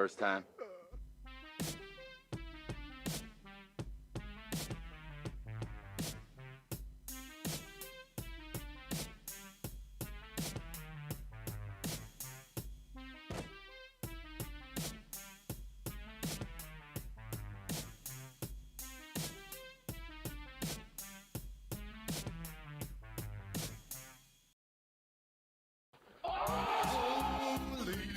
first time.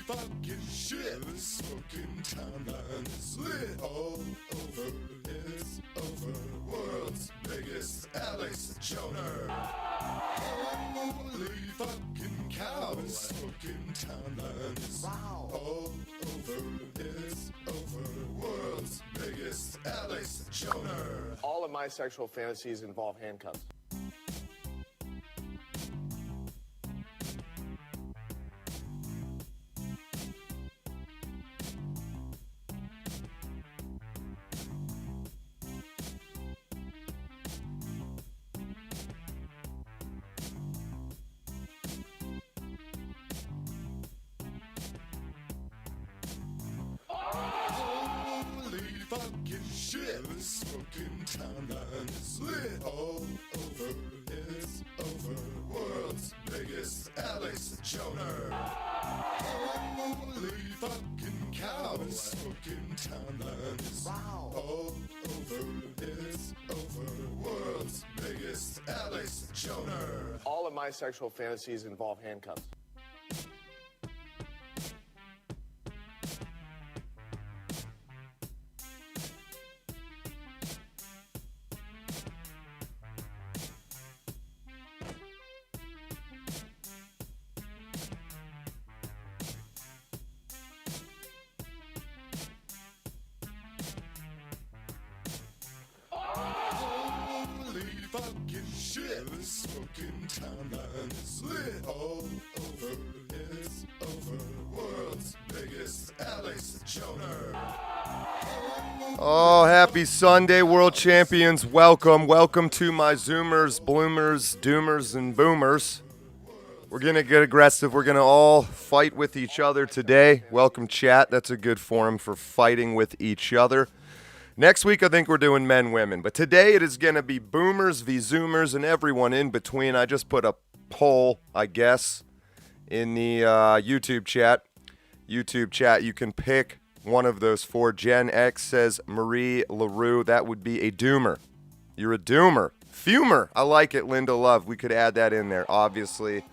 Fucking shit, this fucking timeline is lit all over. It's over. World's biggest Alex Joner. Holy fucking cow, this fucking timeline is all over. It's over. World's biggest Alex Joner. All of my sexual fantasies involve handcuffs. Fucking shit, this fucking timeline is lit all over. It's over. World's biggest Alex Joner. Holy fucking cow, this fucking timeline is all over. It's over. World's biggest Alex Joner. All of my sexual fantasies involve handcuffs. Fucking shit, this fucking timeline is lit all over. It's over. World's biggest Alex Joner. Oh, happy Sunday, world champions. Welcome to my Zoomers, Bloomers, Doomers, and Boomers. We're going to get aggressive. We're going to all fight with each other today. Welcome, chat. That's a good forum for fighting with each other. Next week, I think we're doing men, women. But today, it is going to be boomers v. zoomers and everyone in between. I just put a poll, I guess, in the YouTube chat. You can pick one of those four. Gen X says Marie LaRue. That would be a doomer. You're a doomer. Fumer. I like it, Linda Love. We could add that in there. Obviously,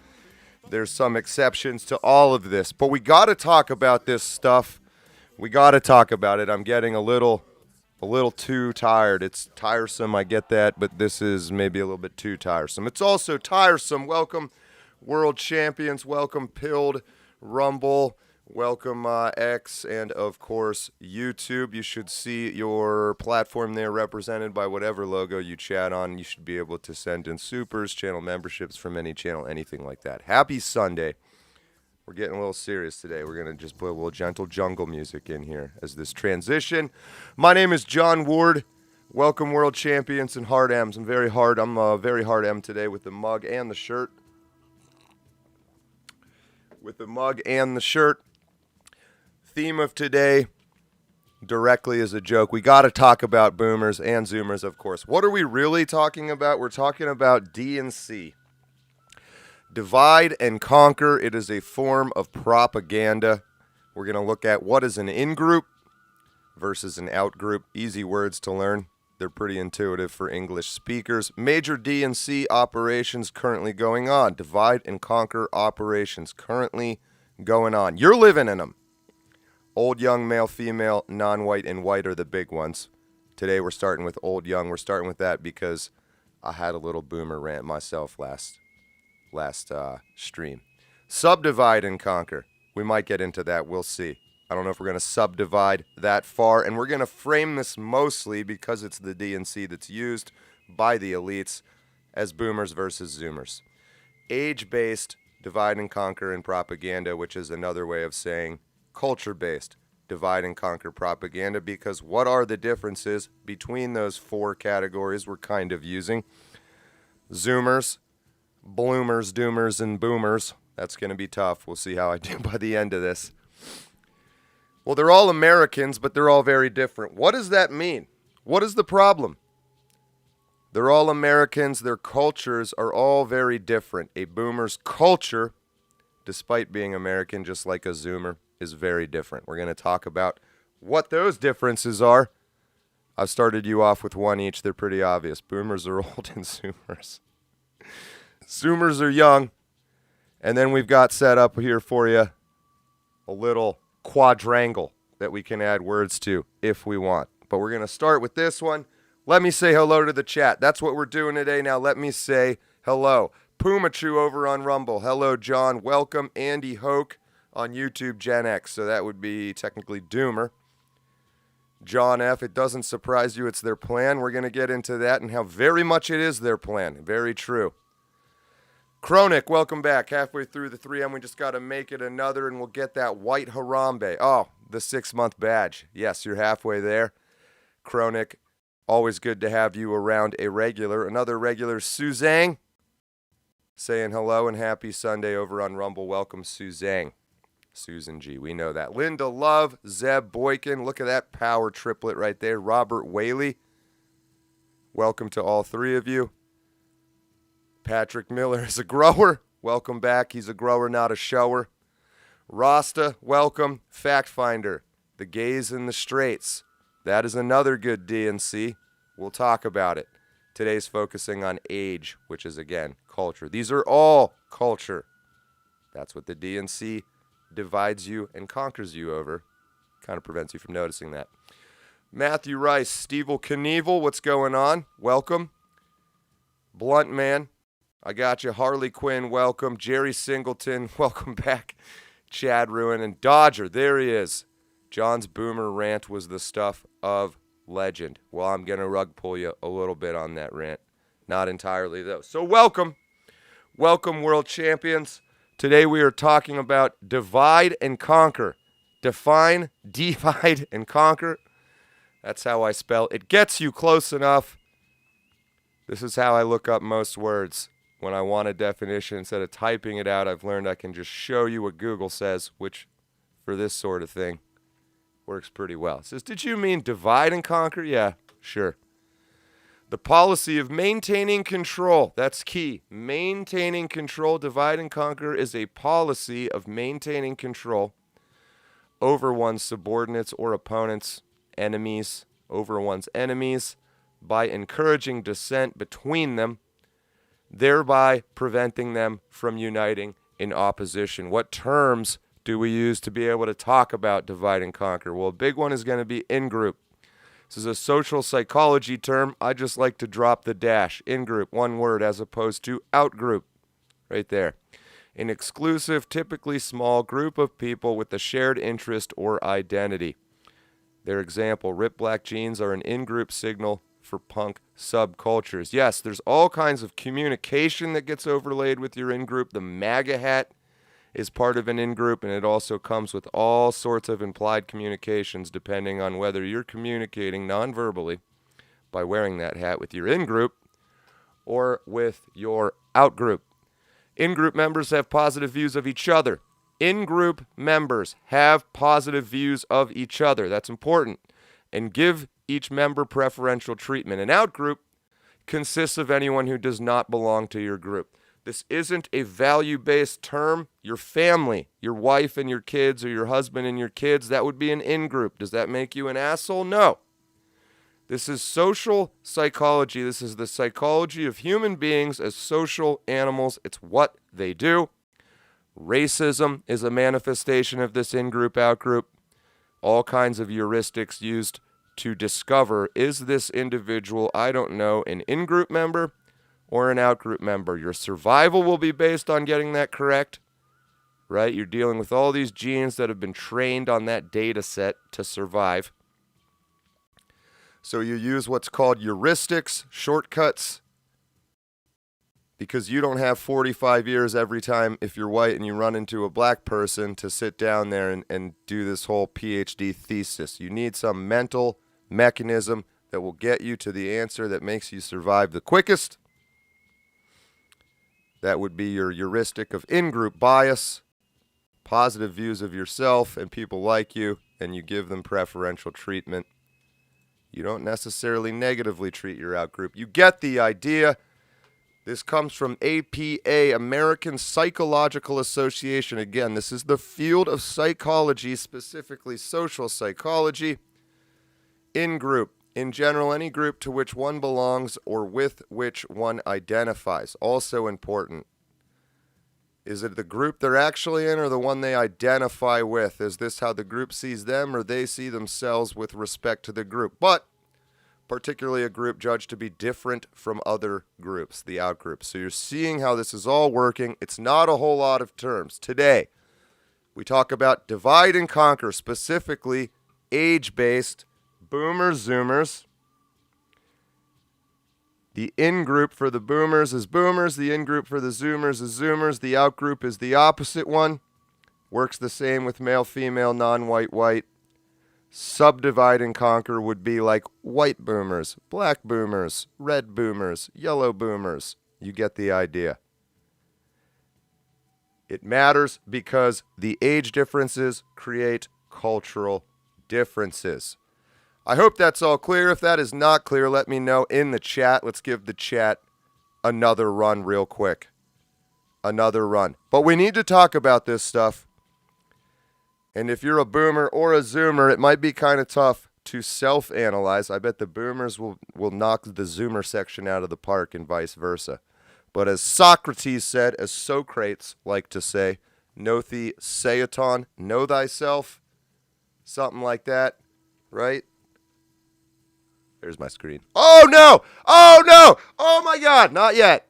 there's some exceptions to all of this. But we got to talk about this stuff. We got to talk about it. I'm getting a little too tired. It's tiresome, I get that, but this is maybe a little bit too tiresome. It's also tiresome. Welcome, world champions. Welcome, Pilled, Rumble. Welcome, X, and, of course, YouTube. You should see your platform there represented by whatever logo you chat on. You should be able to send in supers, channel memberships from any channel, anything like that. Happy Sunday. We're getting a little serious today. We're going to just put a little gentle jungle music in here as this transition. My name is John Ward. Welcome, world champions and hard M's. I'm very hard M today with the mug and the shirt. Theme of today, directly as a joke. We got to talk about boomers and zoomers, of course. What are we really talking about? We're talking about D&C. Divide and conquer. It is a form of propaganda. We're going to look at what is an in-group versus an out-group. Easy words to learn. They're pretty intuitive for English speakers. Major D&C operations currently going on. Divide and conquer operations currently going on. You're living in them. Old, young, male, female, non-white, and white are the big ones. Today we're starting with old, young. We're starting with that because I had a little boomer rant myself last stream. Subdivide and conquer. We might get into that. We'll see. I don't know if we're going to subdivide that far, and we're going to frame this mostly because it's the D&C that's used by the elites as boomers versus zoomers. Age-based divide and conquer and propaganda, which is another way of saying culture-based divide and conquer propaganda, because what are the differences between those four categories we're kind of using? Zoomers, bloomers, doomers, and boomers. That's going to be tough. We'll see how I do by the end of this. Well, they're all Americans, but they're all very different. What does that mean? What is the problem? They're all Americans. Their cultures are all very different. A boomer's culture, despite being American, just like a zoomer, is very different. We're going to talk about what those differences are. I've started you off with one each. They're pretty obvious. Boomers are old and zoomers. Zoomers are young. And then we've got set up here for you a little quadrangle that we can add words to if we want. But we're going to start with this one. Let me say hello to the chat. That's what we're doing today. Now let me say hello. Pumachu over on Rumble. Hello, John. Welcome. Andy Hoke on YouTube, Gen X. So that would be technically Doomer. John F., it doesn't surprise you it's their plan. We're going to get into that and how very much it is their plan. Very true. Chronic, welcome back. Halfway through the 3M, we just got to make it another, and we'll get that white Harambe. Oh, the 6-month badge. Yes, you're halfway there. Chronic, always good to have you around a regular. Another regular, Suzanne, saying hello and happy Sunday over on Rumble. Welcome, Suzanne. Susan G, we know that. Linda Love, Zeb Boykin, look at that power triplet right there. Robert Whaley, welcome to all three of you. Patrick Miller is a grower. Welcome back. He's a grower, not a shower. Rasta, welcome. Fact Finder, the gays in the straights. That is another good DNC. We'll talk about it. Today's focusing on age, which is, again, culture. These are all culture. That's what the DNC divides you and conquers you over. Kind of prevents you from noticing that. Matthew Rice, Steve Knievel, what's going on? Welcome. Blunt Man, I got you. Harley Quinn, welcome. Jerry Singleton, welcome back. Chad Ruin and Dodger, there he is. John's boomer rant was the stuff of legend. Well, I'm going to rug pull you a little bit on that rant. Not entirely, though. So welcome. Welcome, world champions. Today we are talking about divide and conquer. Define, divide, and conquer. That's how I spell. It gets you close enough. This is how I look up most words. When I want a definition, instead of typing it out, I've learned I can just show you what Google says, which, for this sort of thing, works pretty well. It says, did you mean divide and conquer? Yeah, sure. The policy of maintaining control. That's key. Maintaining control. Divide and conquer is a policy of maintaining control over one's subordinates or opponents, enemies, over one's enemies, by encouraging dissent between them, thereby preventing them from uniting in opposition. What terms do we use to be able to talk about divide and conquer? Well, a big one is going to be Ingroup. This is a social psychology term. I just like to drop the dash. Ingroup, one word, as opposed to outgroup. Right there. An exclusive, typically small group of people with a shared interest or identity. Their example, ripped black jeans are an in-group signal for punk subcultures. Yes, there's all kinds of communication that gets overlaid with your in-group. The MAGA hat is part of an in-group, and it also comes with all sorts of implied communications depending on whether you're communicating non-verbally by wearing that hat with your in-group or with your out-group. In-group members have positive views of each other. In-group members have positive views of each other. That's important. And give each member preferential treatment. An out-group consists of anyone who does not belong to your group. This isn't a value-based term. Your family, your wife and your kids, or your husband and your kids, that would be an in-group. Does that make you an asshole? No. This is social psychology. This is the psychology of human beings as social animals. It's what they do. Racism is a manifestation of this in-group, out-group. All kinds of heuristics used to discover, is this individual, I don't know, an in-group member or an out-group member? Your survival will be based on getting that correct, right? You're dealing with all these genes that have been trained on that data set to survive. So you use what's called heuristics, shortcuts, because you don't have 45 years every time if you're white and you run into a black person to sit down there and do this whole PhD thesis. You need some mental mechanism that will get you to the answer that makes you survive the quickest. That would be your heuristic of in-group bias, positive views of yourself and people like you, and you give them preferential treatment. You don't necessarily negatively treat your outgroup. You get the idea. This comes from APA, American Psychological Association. Again, this is the field of psychology, specifically social psychology. Ingroup, in general, any group to which one belongs or with which one identifies. Also important. Is it the group they're actually in or the one they identify with? Is this how the group sees them or they see themselves with respect to the group? But particularly a group judged to be different from other groups, the outgroup. So you're seeing how this is all working. It's not a whole lot of terms. Today, we talk about divide and conquer, specifically age-based boomers, zoomers. The in-group for the boomers is boomers. The in-group for the zoomers is zoomers. The out-group is the opposite one. Works the same with male, female, non-white, white. Subdivide and conquer would be like white boomers, black boomers, red boomers, yellow boomers. You get the idea. It matters because the age differences create cultural differences. I hope that's all clear. If that is not clear, let me know in the chat. Let's give the chat another run real quick. Another run. But we need to talk about this stuff. And if you're a boomer or a zoomer, it might be kind of tough to self-analyze. I bet the boomers will knock the zoomer section out of the park and vice versa. But as Socrates said, as Socrates like to say, know the seaton, know thyself, something like that, right? There's my screen. Oh, no! Oh, no! Oh, my God! Not yet.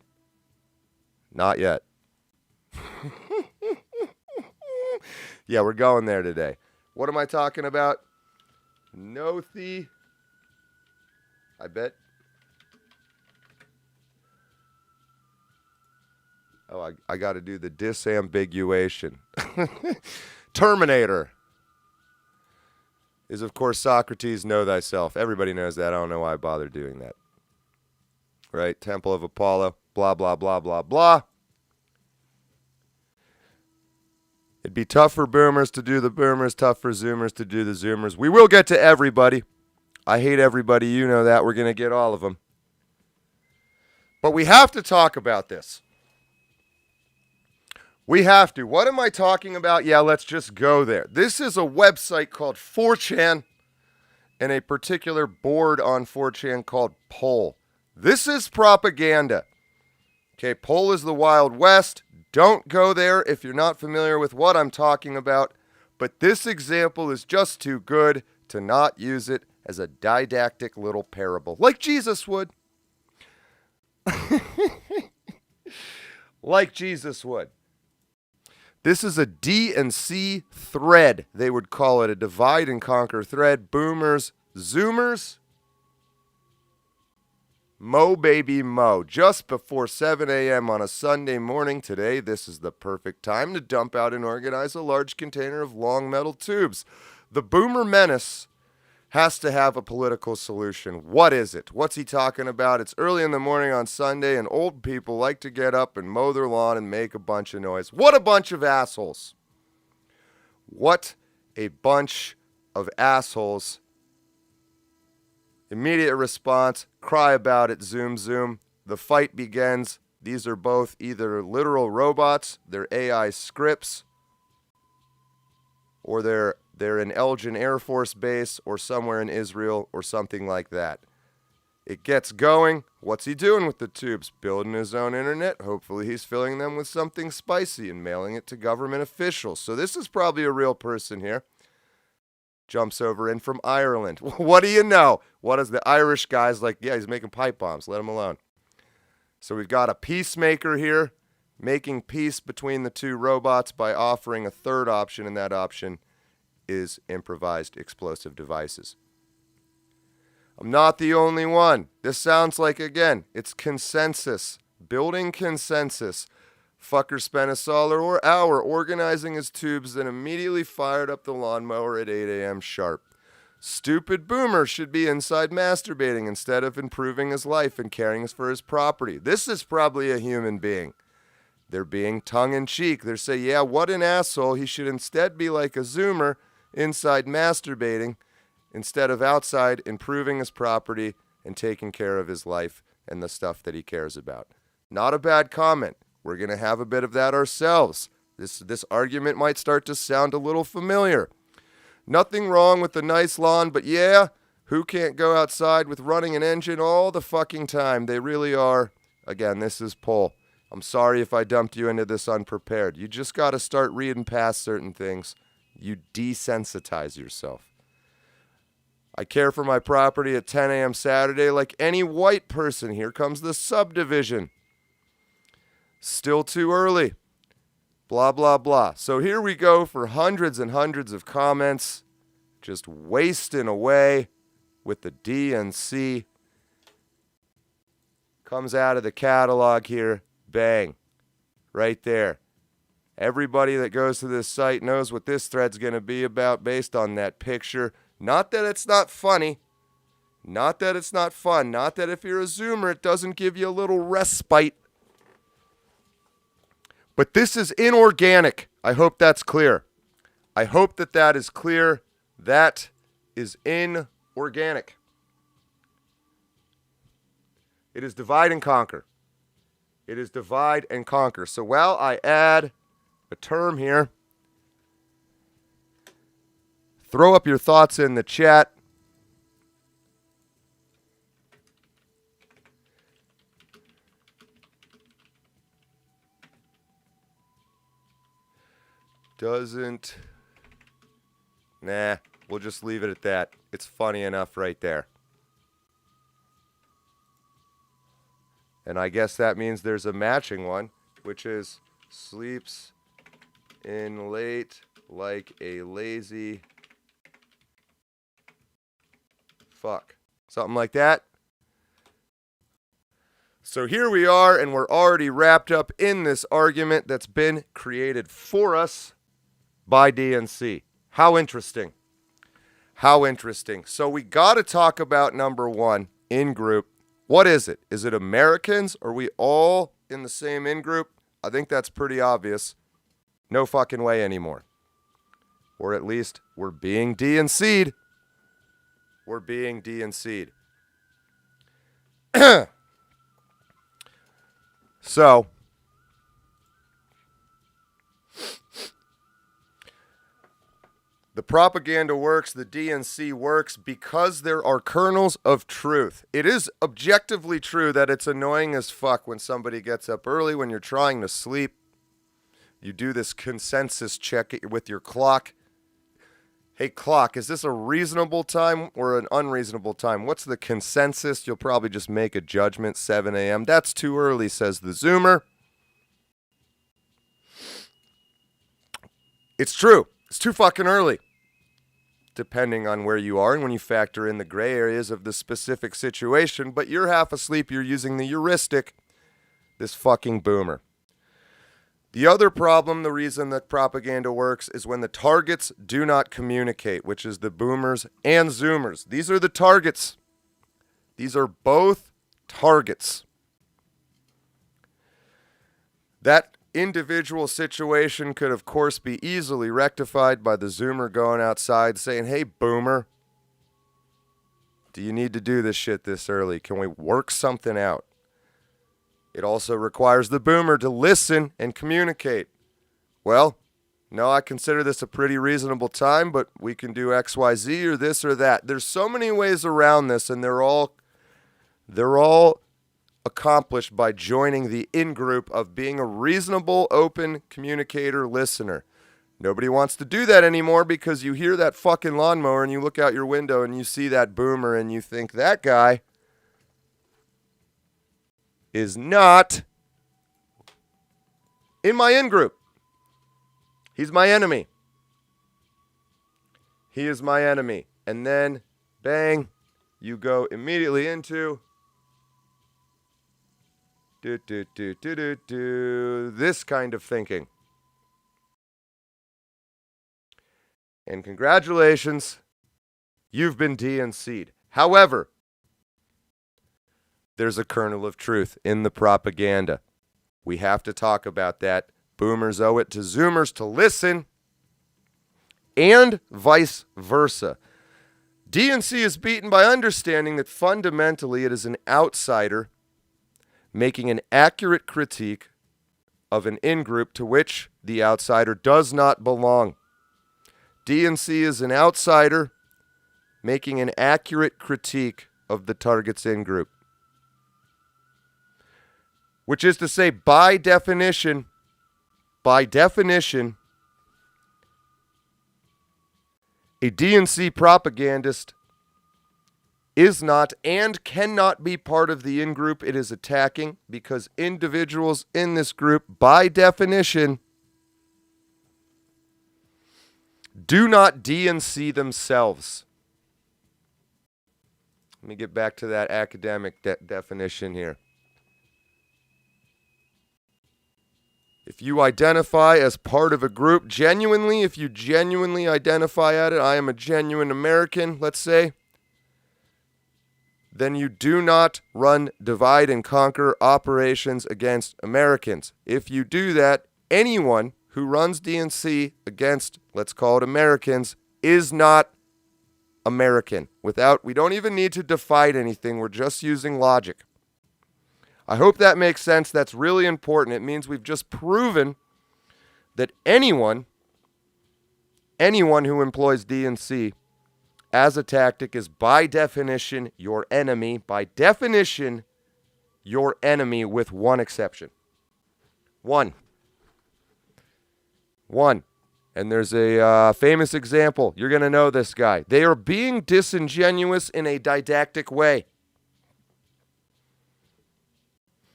Not yet. Yeah, we're going there today. What am I talking about? Nothi. I bet. Oh, I got to do the disambiguation. Terminator is, of course, Socrates, know thyself. Everybody knows that. I don't know why I bother doing that. Right? Temple of Apollo, blah, blah, blah, blah, blah. It'd be tough for boomers to do the boomers, tough for zoomers to do the zoomers. We will get to everybody. I hate everybody. You know that. We're going to get all of them. But we have to talk about this. We have to. What am I talking about? Yeah, let's just go there. This is a website called 4chan and a particular board on 4chan called Poll. This is propaganda. Okay, Poll is the Wild West. Don't go there if you're not familiar with what I'm talking about. But this example is just too good to not use it as a didactic little parable, like Jesus would. Like Jesus would. This is a D&C thread. They would call it a divide and conquer thread. Boomers, zoomers. Mo baby mo. Just before 7 a.m. on a Sunday morning today, this is the perfect time to dump out and organize a large container of long metal tubes. The boomer menace has to have a political solution. What is it? What's he talking about? It's early in the morning on Sunday, and old people like to get up and mow their lawn and make a bunch of noise. What a bunch of assholes. What a bunch of assholes. Immediate response, cry about it, zoom, zoom. The fight begins. These are both either literal robots, they're AI scripts, or they're in Elgin Air Force Base or somewhere in Israel or something like that. It gets going. What's he doing with the tubes? Building his own internet. Hopefully he's filling them with something spicy and mailing it to government officials. So this is probably a real person here. Jumps over in from Ireland. What do you know? What is the Irish guy's like? Yeah, he's making pipe bombs. Let him alone. So we've got a peacemaker here, making peace between the two robots by offering a third option, and that option is improvised explosive devices. I'm not the only one. This sounds like, again, it's consensus. Building consensus. Fucker spent a solid hour organizing his tubes, then immediately fired up the lawnmower at 8 a.m. sharp. Stupid boomer should be inside masturbating instead of improving his life and caring for his property. This is probably a human being. They're being tongue-in-cheek. They're saying, yeah, what an asshole. He should instead be like a Zoomer inside masturbating instead of outside improving his property and taking care of his life and the stuff that he cares about. Not a bad comment. We're going to have a bit of that ourselves. This argument might start to sound a little familiar. Nothing wrong with the nice lawn, but yeah, who can't go outside with running an engine all the fucking time? They really are. Again, this is Paul. I'm sorry if I dumped you into this unprepared. You just got to start reading past certain things. You desensitize yourself. I care for my property at 10 a.m. Saturday like any white person. Here comes the subdivision. Still too early. Blah, blah, blah. So here we go for hundreds and hundreds of comments, just wasting away with the DNC. Comes out of the catalog here. Bang. Right there. Everybody that goes to this site knows what this thread's going to be about based on that picture. Not that it's not funny. Not that it's not fun. Not that if you're a Zoomer, it doesn't give you a little respite. But this is inorganic. I hope that's clear. I hope that that is clear. That is inorganic. It is divide and conquer. It is divide and conquer. So while I add a term here, throw up your thoughts in the chat. Nah, we'll just leave it at that. It's funny enough right there. And I guess that means there's a matching one, which is sleeps in late like a lazy fuck. Something like that. So here we are, and we're already wrapped up in this argument that's been created for us by DNC. How interesting. How interesting. So we got to talk about number one, Ingroup. What is it? Is it Americans? Are we all in the same Ingroup? I think that's pretty obvious. No fucking way anymore. Or at least we're being DNC'd. We're being DNC'd. So, the propaganda works, the DNC works because there are kernels of truth. It is objectively true that it's annoying as fuck when somebody gets up early, when you're trying to sleep. You do this consensus check with your clock. Hey, clock, is this a reasonable time or an unreasonable time? What's the consensus? You'll probably just make a judgment, 7 a.m. That's too early, says the Zoomer. It's true. It's too fucking early, depending on where you are and when you factor in the gray areas of the specific situation. But you're half asleep. You're using the heuristic, this fucking boomer. The other problem, the reason that propaganda works, is when the targets do not communicate, which is the boomers and Zoomers. These are the targets. These are both targets. That individual situation could, of course, be easily rectified by the Zoomer going outside saying, hey, boomer, do you need to do this shit this early? Can we work something out? It also requires the boomer to listen and communicate. Well, no, I consider this a pretty reasonable time, but we can do X, Y, Z or this or that. There's so many ways around this, and they're all accomplished by joining the in-group of being a reasonable, open communicator listener. Nobody wants to do that anymore because you hear that fucking lawnmower and you look out your window and you see that boomer and you think that guy is not in my in-group. He's my enemy. He is my enemy. And then, bang, you go immediately into this kind of thinking. And congratulations, you've been DNC'd. However, there's a kernel of truth in the propaganda. We have to talk about that. Boomers owe it to Zoomers to listen, and vice versa. DNC is beaten by understanding that fundamentally it is an outsider making an accurate critique of an in-group to which the outsider does not belong. DNC is an outsider making an accurate critique of the target's in-group. Which is to say, by definition, a DNC propagandist is not and cannot be part of the in-group it is attacking, because individuals in this group, by definition, do not DNC themselves. Let me get back to that academic definition here. If you identify as part of a group genuinely, if you genuinely identify at it, I am a genuine American, let's say, then you do not run divide and conquer operations against Americans. If you do that, anyone who runs DNC against, let's call it Americans, is not American. We don't even need to divide anything. We're just using logic. I hope that makes sense. That's really important. It means we've just proven that anyone who employs DNC as a tactic is by definition your enemy. By definition, your enemy, with one exception. One. And there's a famous example. You're going to know this guy. They are being disingenuous in a didactic way,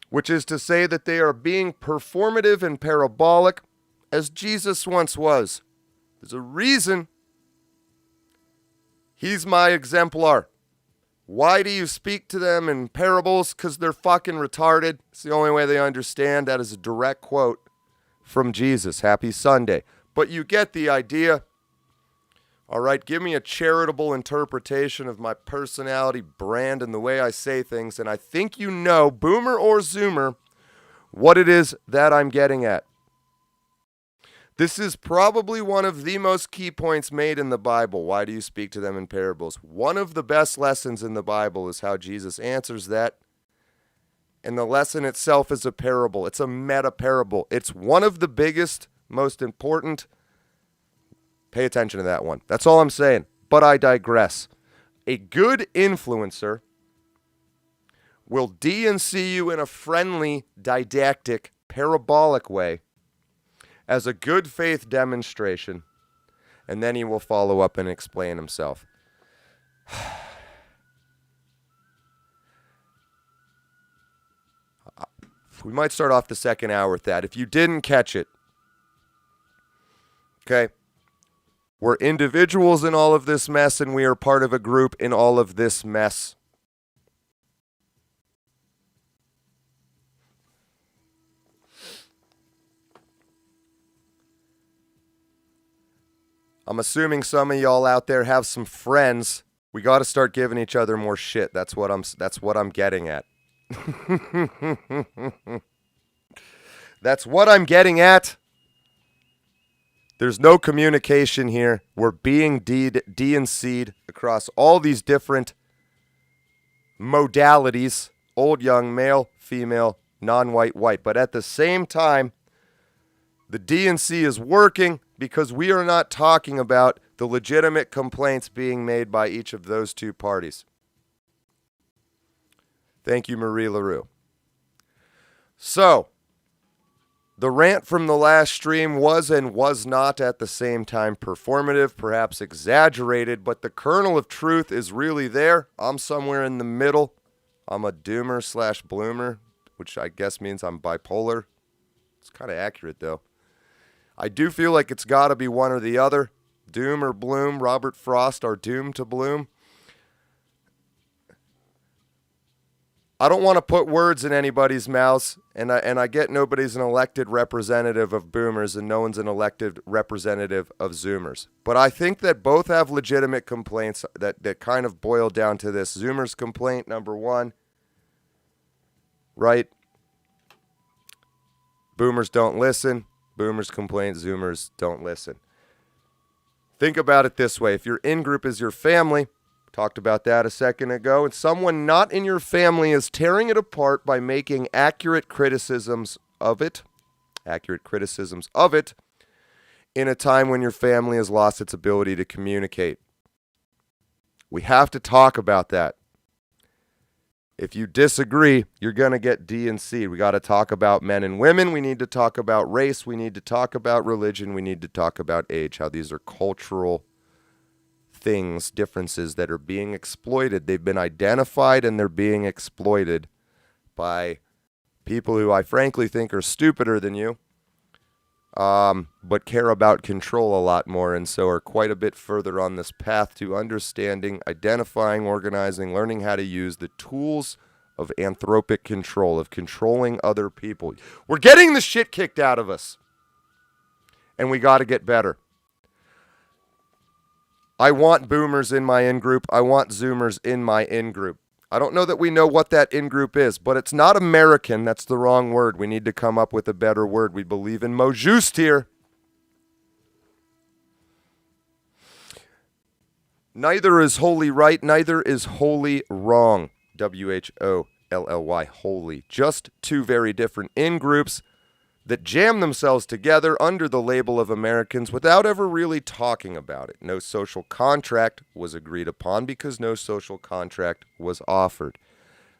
which is to say that they are being performative and parabolic, as Jesus once was. There's a reason he's my exemplar. Why do you speak to them in parables? Because they're fucking retarded. It's the only way they understand. That is a direct quote from Jesus. Happy Sunday. But you get the idea. All right, give me a charitable interpretation of my personality, brand, and the way I say things, and I think you know, boomer or zoomer, what it is that I'm getting at. This is probably one of the most key points made in the Bible. Why do you speak to them in parables? One of the best lessons in the Bible is how Jesus answers that. And the lesson itself is a parable. It's a meta parable. It's one of the biggest, most important. Pay attention to that one. That's all I'm saying. But I digress. A good influencer will DNC you in a friendly, didactic, parabolic way as a good faith demonstration, and then he will follow up and explain himself. We might start off the second hour with that. If you didn't catch it, okay, we're individuals in all of this mess, and we are part of a group in all of this mess. I'm assuming some of y'all out there have some friends. We got to start giving each other more shit. That's what I'm getting at. That's what I'm getting at. There's no communication here. We're being DNC'd across all these different modalities: old, young, male, female, non-white, white. But at the same time, the DNC is working because we are not talking about the legitimate complaints being made by each of those two parties. Thank you, Marie LaRue. So, the rant from the last stream was and was not at the same time performative, perhaps exaggerated, but the kernel of truth is really there. I'm somewhere in the middle. I'm a doomer / bloomer, which I guess means I'm bipolar. It's kind of accurate, though. I do feel like it's got to be one or the other. Doom or bloom. Robert Frost are doomed to bloom. I don't want to put words in anybody's mouths, and I get nobody's an elected representative of boomers and no one's an elected representative of zoomers. But I think that both have legitimate complaints that kind of boil down to this. Zoomers complaint number one, right? Boomers don't listen. Boomers complain. Zoomers don't listen. Think about it this way. If your in-group is your family, talked about that a second ago, and someone not in your family is tearing it apart by making accurate criticisms of it in a time when your family has lost its ability to communicate. We have to talk about that. If you disagree, you're going to get D and C. We got to talk about men and women. We need to talk about race. We need to talk about religion. We need to talk about age, how these are cultural things, differences that are being exploited. They've been identified and they're being exploited by people who I frankly think are stupider than you, but care about control a lot more, and so are quite a bit further on this path to understanding, identifying, organizing, learning how to use the tools of anthropic control, of controlling other people. We're getting the shit kicked out of us, and we got to get better. I want boomers in my in-group. I want zoomers in my in-group. I don't know that we know what that in-group is, but it's not American. That's the wrong word. We need to come up with a better word. We believe in Mo Juste here. Neither is wholly right. Neither is wholly wrong. W-H-O-L-L-Y, wholly. Just two very different in-groups that jam themselves together under the label of Americans without ever really talking about it. No social contract was agreed upon because no social contract was offered.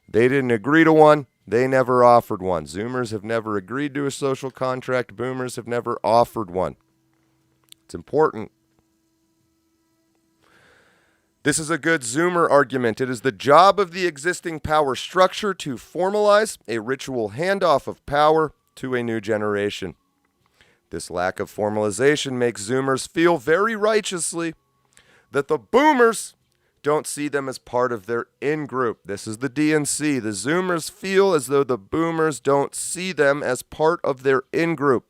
They didn't agree to one. They never offered one. Zoomers have never agreed to a social contract. Boomers have never offered one. It's important. This is a good Zoomer argument. It is the job of the existing power structure to formalize a ritual handoff of power to a new generation. This lack of formalization makes Zoomers feel very righteously that the Boomers don't see them as part of their in-group. This is the DNC. The Zoomers feel as though the Boomers don't see them as part of their in-group.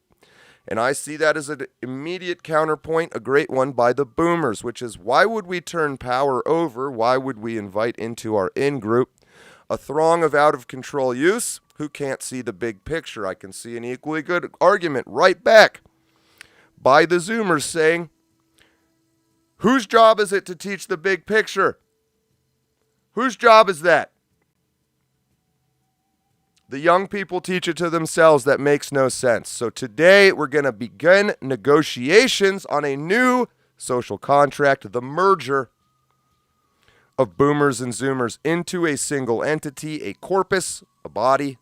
And I see that as an immediate counterpoint, a great one by the Boomers, which is, why would we turn power over? Why would we invite into our in-group a throng of out-of-control youths who can't see the big picture? I can see an equally good argument right back by the Zoomers saying, whose job is it to teach the big picture? Whose job is that? The young people teach it to themselves. That makes no sense. So today we're going to begin negotiations on a new social contract, the merger of Boomers and Zoomers into a single entity, a corpus, a body,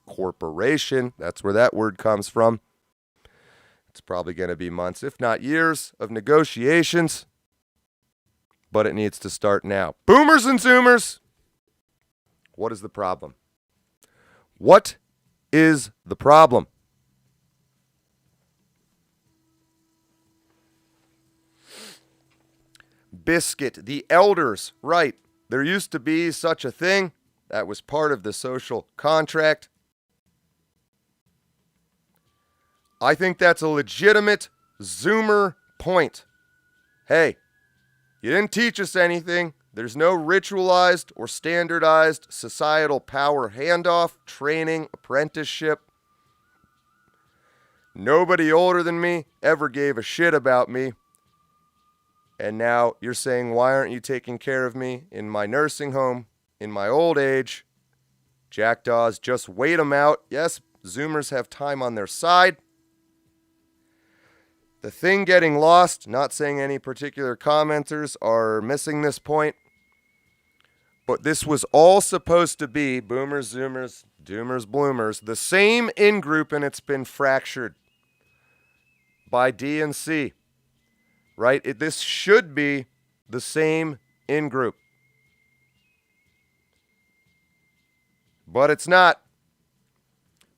corporation. That's where that word comes from. It's probably going to be months, if not years, of negotiations, but it needs to start now. Boomers and Zoomers, what is the problem? What is the problem? Biscuit, the elders, right. There used to be such a thing. That was part of the social contract. I think that's a legitimate Zoomer point. Hey, you didn't teach us anything. There's no ritualized or standardized societal power handoff, training, apprenticeship. Nobody older than me ever gave a shit about me. And now you're saying, why aren't you taking care of me in my nursing home, in my old age? Jackdaws, just wait them out. Yes, Zoomers have time on their side. The thing getting lost, not saying any particular commenters are missing this point, but this was all supposed to be, Boomers, Zoomers, Doomers, Bloomers, the same in-group, and it's been fractured by D and C, right? This should be the same in-group, but it's not.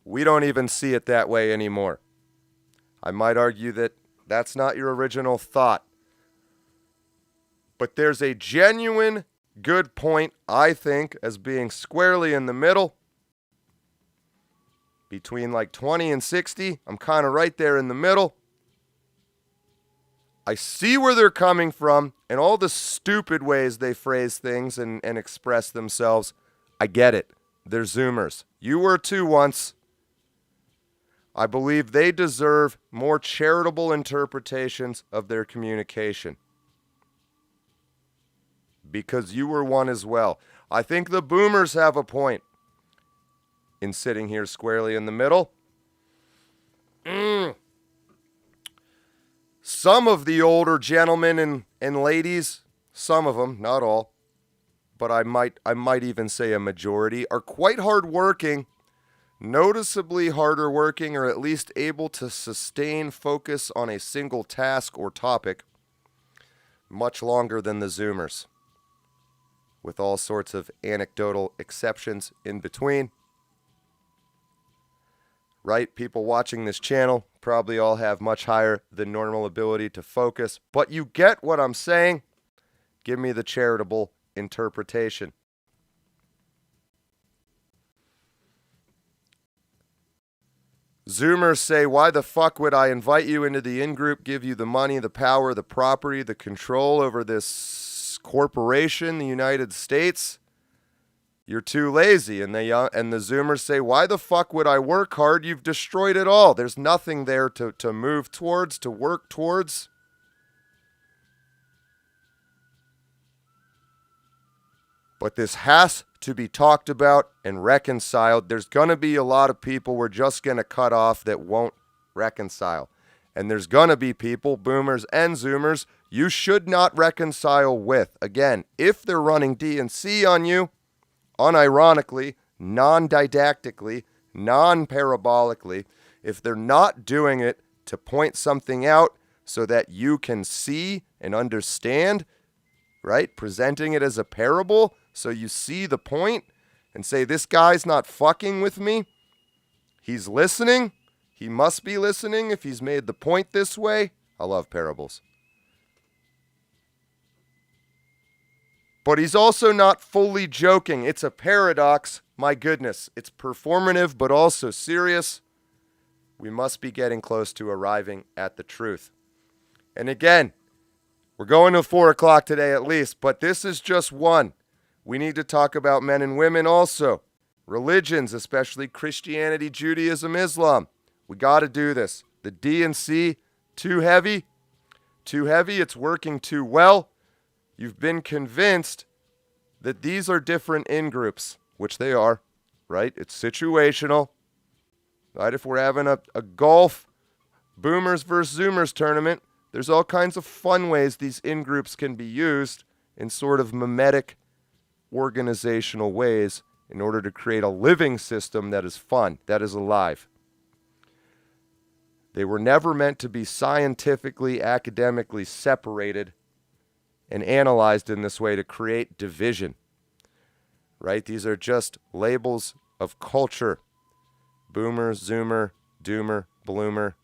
We don't even see it that way anymore. I might argue that that's not your original thought. But there's a genuine good point, I think, as being squarely in the middle. Between like 20 and 60, I'm kind of right there in the middle. I see where they're coming from and all the stupid ways they phrase things and express themselves. I get it. They're Zoomers. You were too once. I believe they deserve more charitable interpretations of their communication. Because you were one as well. I think the boomers have a point in sitting here squarely in the middle. Some of the older gentlemen and ladies, some of them, not all, but I might even say a majority, are quite hardworking, noticeably harder working, or at least able to sustain focus on a single task or topic much longer than the Zoomers, with all sorts of anecdotal exceptions in between. Right? People watching this channel probably all have much higher than normal ability to focus, but you get what I'm saying. Give me the charitable interpretation. Zoomers say, why the fuck would I invite you into the Ingroup, give you the money, the power, the property, the control over this corporation, the United States? You're too lazy. And the Zoomers say, why the fuck would I work hard? You've destroyed it all. There's nothing there to move towards, to work towards. But this has to be talked about and reconciled. There's going to be a lot of people we're just going to cut off that won't reconcile. And there's going to be people, boomers and Zoomers, you should not reconcile with. Again, if they're running D&C on you, unironically, non-didactically, non-parabolically, if they're not doing it to point something out so that you can see and understand, right? Presenting it as a parable so you see the point and say, this guy's not fucking with me. He's listening. He must be listening if he's made the point this way. I love parables. But he's also not fully joking. It's a paradox. My goodness. It's performative, but also serious. We must be getting close to arriving at the truth. And again, we're going to 4 o'clock today at least, but this is just one. We need to talk about men and women also. Religions, especially Christianity, Judaism, Islam. We got to do this. The D&C, too heavy. Too heavy. It's working too well. You've been convinced that these are different in-groups, which they are, right? It's situational, right? If we're having a golf boomers versus zoomers tournament, there's all kinds of fun ways these in-groups can be used in sort of mimetic organizational ways in order to create a living system that is fun, that is alive. They were never meant to be scientifically, academically separated and analyzed in this way to create division, right? These are just labels of culture. Boomer, zoomer, doomer, bloomer.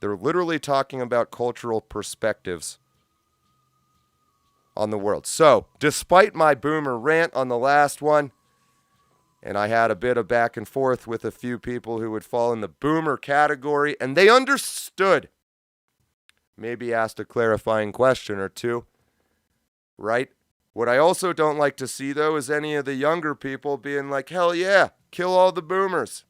They're literally talking about cultural perspectives on the world. So, despite my boomer rant on the last one, and I had a bit of back and forth with a few people who would fall in the boomer category, and they understood. Maybe asked a clarifying question or two. Right? What I also don't like to see, though, is any of the younger people being like, hell yeah, kill all the boomers.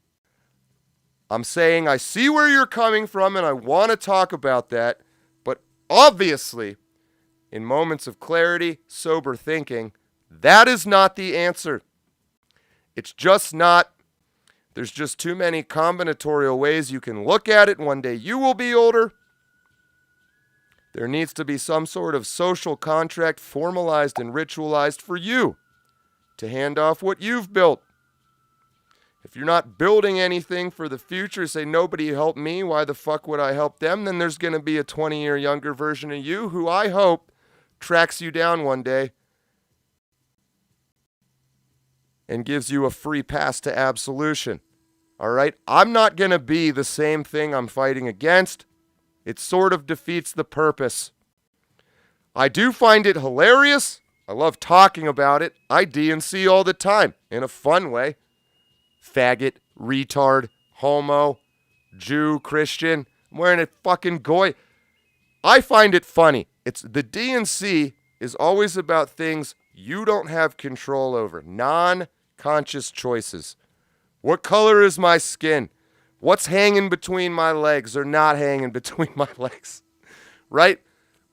I'm saying I see where you're coming from and I want to talk about that, but obviously, in moments of clarity, sober thinking, that is not the answer. It's just not. There's just too many combinatorial ways you can look at it. One day you will be older. There needs to be some sort of social contract formalized and ritualized for you to hand off what you've built. If you're not building anything for the future, say nobody helped me, why the fuck would I help them? Then there's going to be a 20-year younger version of you who I hope tracks you down one day and gives you a free pass to absolution. All right? I'm not going to be the same thing I'm fighting against. It sort of defeats the purpose. I do find it hilarious. I love talking about it. I D&C all the time in a fun way. Faggot, retard, homo, Jew, Christian. I'm wearing a fucking goy. I find it funny. It's the D&C is always about things you don't have control over. Non-conscious choices. What color is my skin? What's hanging between my legs or not hanging between my legs? Right?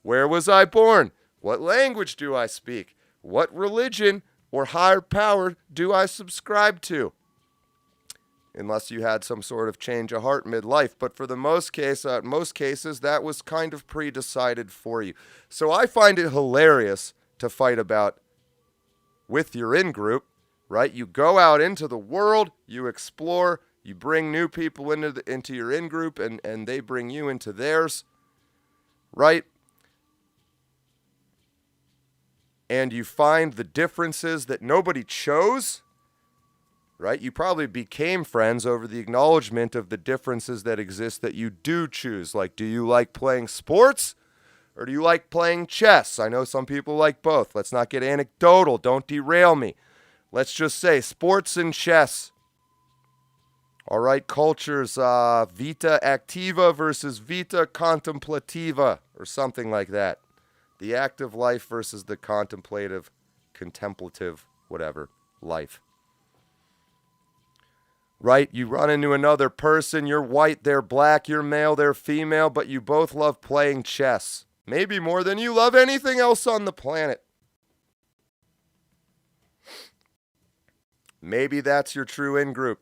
Where was I born? What language do I speak? What religion or higher power do I subscribe to? Unless you had some sort of change of heart midlife. But for the most cases, that was kind of pre-decided for you. So I find it hilarious to fight about with your in-group, right? You go out into the world, you explore, you bring new people into your in-group, and they bring you into theirs, right? And you find the differences that nobody chose, right? You probably became friends over the acknowledgement of the differences that exist that you do choose. Like, do you like playing sports or do you like playing chess? I know some people like both. Let's not get anecdotal. Don't derail me. Let's just say sports and chess. All right, cultures, vita activa versus vita contemplativa or something like that. The active life versus the contemplative, contemplative, whatever, life. Right? You run into another person, you're white, they're black, you're male, they're female, but you both love playing chess. Maybe more than you love anything else on the planet. Maybe that's your true in-group.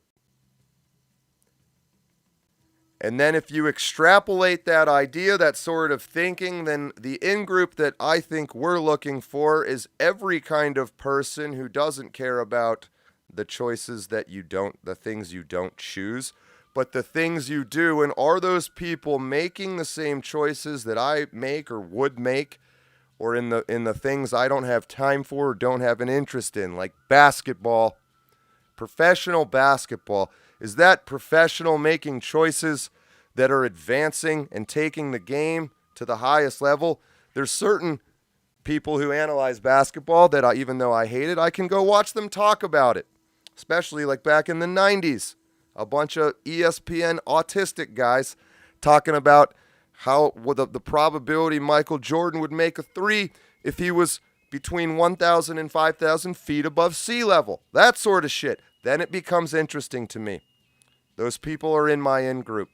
And then if you extrapolate that idea, that sort of thinking, then the in-group that I think we're looking for is every kind of person who doesn't care about the choices that you don't, the things you don't choose, but the things you do. And are those people making the same choices that I make or would make, or in the things I don't have time for or don't have an interest in, like basketball, professional basketball? Is that professional making choices that are advancing and taking the game to the highest level? There's certain people who analyze basketball that even though I hate it, I can go watch them talk about it. Especially like back in the 90s, a bunch of ESPN autistic guys talking about how the probability Michael Jordan would make a three if he was between 1,000 and 5,000 feet above sea level. That sort of shit. Then it becomes interesting to me. Those people are in my in-group.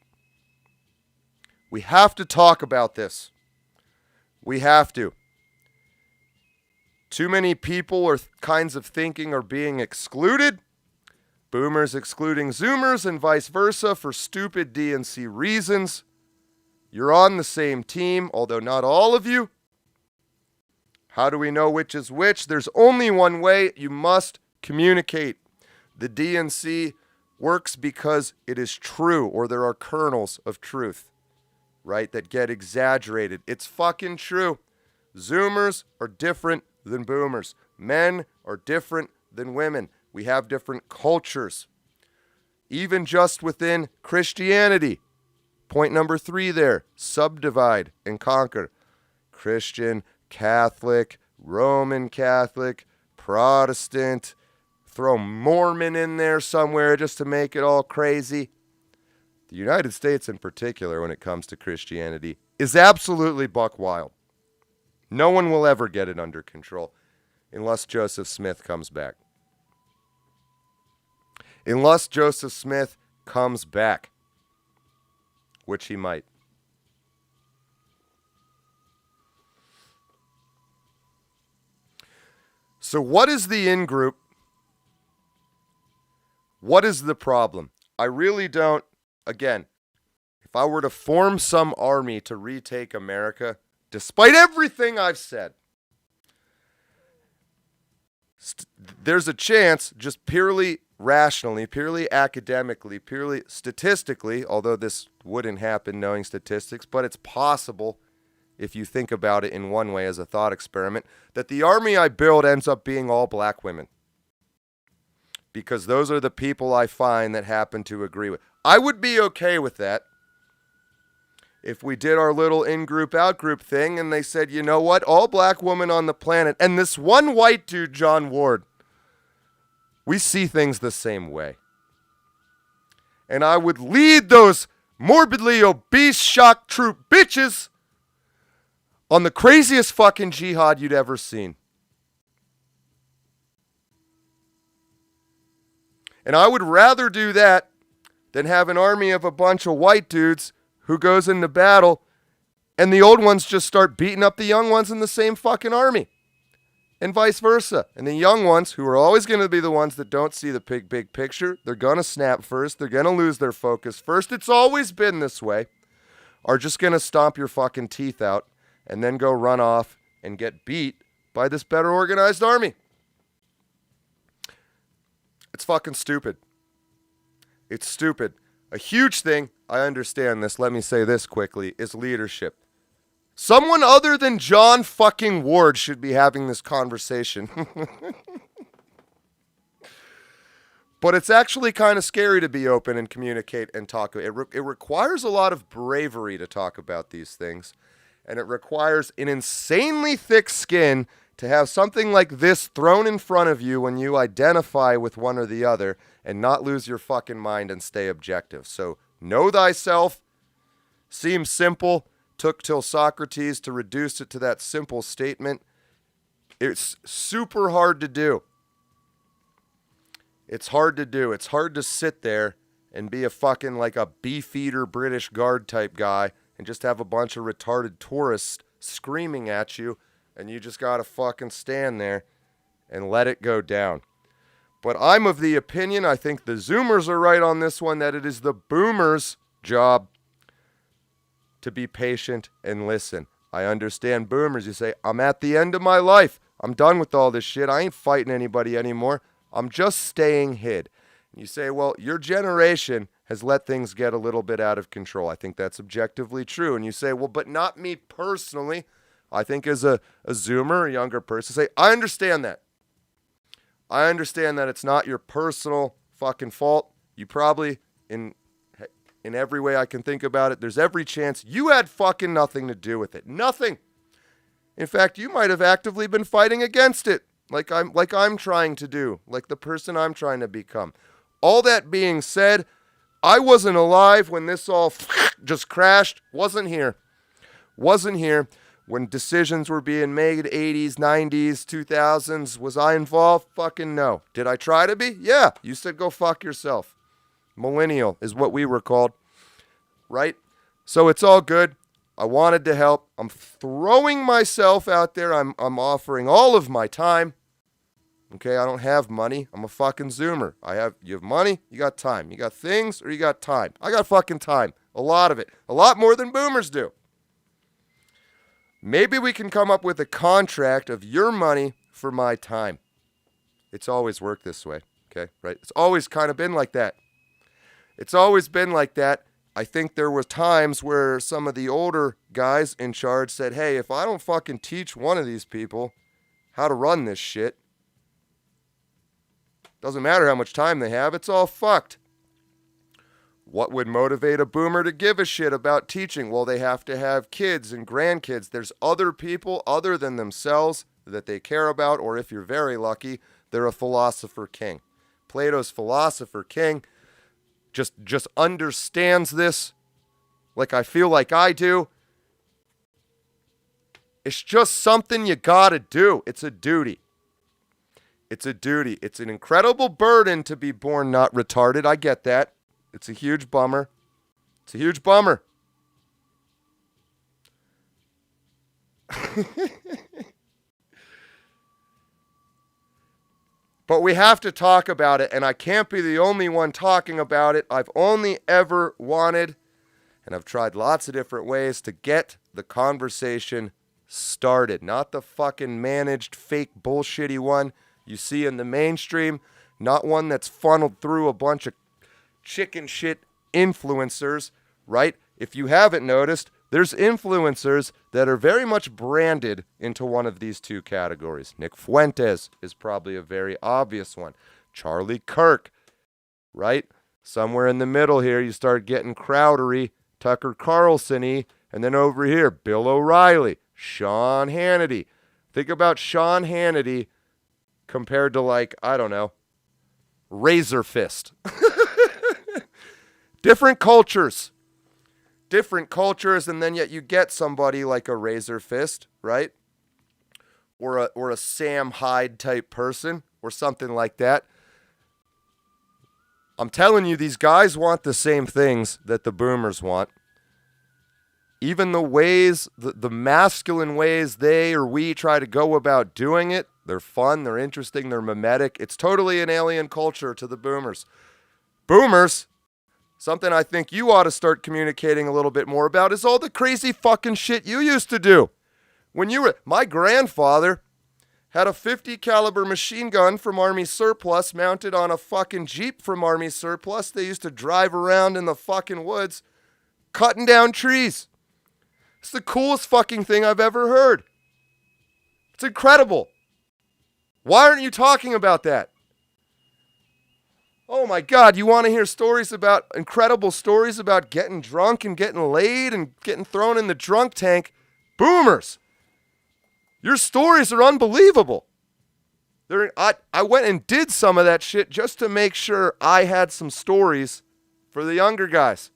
We have to talk about this. We have to. Too many people or kinds of thinking are being excluded. Boomers excluding Zoomers and vice versa for stupid D&C reasons. You're on the same team, although not all of you. How do we know which is which? There's only one way. You must communicate. The D&C works because it is true, or there are kernels of truth, right, that get exaggerated. It's fucking true. Zoomers are different than boomers. Men are different than women. We have different cultures. Even just within Christianity. Point number 3 there. Subdivide and conquer. Christian, Catholic, Roman Catholic, Protestant. Throw Mormon in there somewhere just to make it all crazy. The United States in particular, when it comes to Christianity, is absolutely buck wild. No one will ever get it under control unless Joseph Smith comes back. Unless Joseph Smith comes back, which he might. So what is the in-group? What is the problem? I really don't, again, if I were to form some army to retake America, despite everything I've said, there's a chance, just purely rationally, purely academically, purely statistically, although this wouldn't happen knowing statistics, but it's possible if you think about it in one way as a thought experiment, that the army I build ends up being all black women. Because those are the people I find that happen to agree with. I would be okay with that if we did our little in-group, out-group thing and they said, you know what, all black women on the planet, and this one white dude, John Ward, we see things the same way. And I would lead those morbidly obese shock troop bitches on the craziest fucking jihad you'd ever seen. And I would rather do that than have an army of a bunch of white dudes who goes into battle and the old ones just start beating up the young ones in the same fucking army. And vice versa. And the young ones, who are always going to be the ones that don't see the big picture, they're going to snap first, they're going to lose their focus first, it's always been this way, are just going to stomp your fucking teeth out and then go run off and get beat by this better organized army. It's fucking stupid. It's stupid. A huge thing, I understand this, let me say this quickly, is leadership. Someone other than John fucking Ward should be having this conversation. But it's actually kind of scary to be open and communicate and talk. It requires a lot of bravery to talk about these things. And it requires an insanely thick skin to have something like this thrown in front of you when you identify with one or the other and not lose your fucking mind and stay objective. So, know thyself seems simple. Took till Socrates to reduce it to that simple statement. It's super hard to do. It's hard to do. It's hard to sit there and be a fucking like a beefeater British guard type guy and just have a bunch of retarded tourists screaming at you and you just gotta fucking stand there and let it go down. But I'm of the opinion, I think the Zoomers are right on this one, that it is the Boomers' job to be patient and listen. I understand Boomers. You say, I'm at the end of my life. I'm done with all this shit. I ain't fighting anybody anymore. I'm just staying hid. And you say, well, your generation has let things get a little bit out of control. I think that's objectively true. And you say, well, but not me personally. I think as a Zoomer, a younger person, say, I understand that. I understand that it's not your personal fucking fault. You probably, in every way I can think about it, there's every chance you had fucking nothing to do with it. Nothing. In fact, you might have actively been fighting against it, like I'm trying to do, like the person I'm trying to become. All that being said, I wasn't alive when this all just crashed. Wasn't here when decisions were being made, 80s, 90s, 2000s. Was I involved? Fucking no. Did I try to be? Yeah. You said go fuck yourself. Millennial is what we were called, right? So it's all good. I wanted to help. I'm throwing myself out there. I'm offering all of my time. Okay, I don't have money. I'm a fucking Zoomer. You have money, you got time. You got things or you got time. I got fucking time. A lot of it. A lot more than Boomers do. Maybe we can come up with a contract of your money for my time. It's always worked this way, okay? Right? It's always kind of been like that. It's always been like that. I think there were times where some of the older guys in charge said, hey, if I don't fucking teach one of these people how to run this shit, doesn't matter how much time they have, it's all fucked. What would motivate a Boomer to give a shit about teaching? Well, they have to have kids and grandkids. There's other people other than themselves that they care about, or if you're very lucky, they're a philosopher king. Plato's philosopher king just understands this like I feel like I do. It's just something you gotta do. It's a duty. It's a duty. It's an incredible burden to be born not retarded. I get that. It's a huge bummer. It's a huge bummer. But we have to talk about it, and I can't be the only one talking about it. I've only ever wanted, and I've tried lots of different ways to get the conversation started. Not the fucking managed, fake, bullshitty one you see in the mainstream. Not one that's funneled through a bunch of chicken shit influencers, right? If you haven't noticed, there's influencers that are very much branded into one of these two categories. Nick Fuentes is probably a very obvious one. Charlie Kirk, right? Somewhere in the middle here, you start getting Crowdery, Tucker Carlson-y, and then over here, Bill O'Reilly, Sean Hannity. Think about Sean Hannity compared to, like, I don't know, Razor Fist. Different cultures, and then yet you get somebody like a Razor Fist, right? Or a Sam Hyde type person, or something like that. I'm telling you, these guys want the same things that the boomers want. Even the ways, the masculine ways they or we try to go about doing it, they're fun, they're interesting, they're mimetic. It's totally an alien culture to the boomers. Boomers, something I think you ought to start communicating a little bit more about is all the crazy fucking shit you used to do. When you were, my grandfather had a 50 caliber machine gun from Army surplus mounted on a fucking Jeep from Army surplus. They used to drive around in the fucking woods cutting down trees. It's the coolest fucking thing I've ever heard. It's incredible. Why aren't you talking about that? Oh my God, you want to hear stories about, incredible stories about getting drunk and getting laid and getting thrown in the drunk tank? Boomers, your stories are unbelievable. I went and did some of that shit just to make sure I had some stories for the younger guys.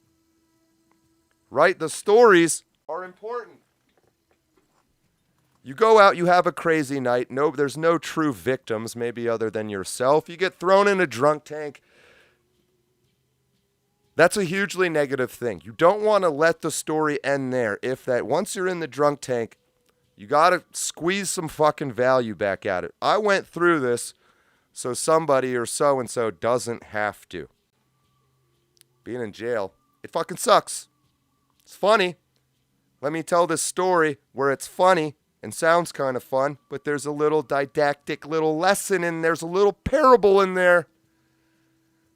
Right? The stories are important. You go out, you have a crazy night. No, there's no true victims, maybe other than yourself. You get thrown in a drunk tank. That's a hugely negative thing. You don't want to let the story end there. If that, once you're in the drunk tank, you got to squeeze some fucking value back at it. I went through this so somebody or so-and-so doesn't have to. Being in jail, it fucking sucks. It's funny. Let me tell this story where it's funny and sounds kind of fun, but there's a little didactic little lesson and there's a little parable in there,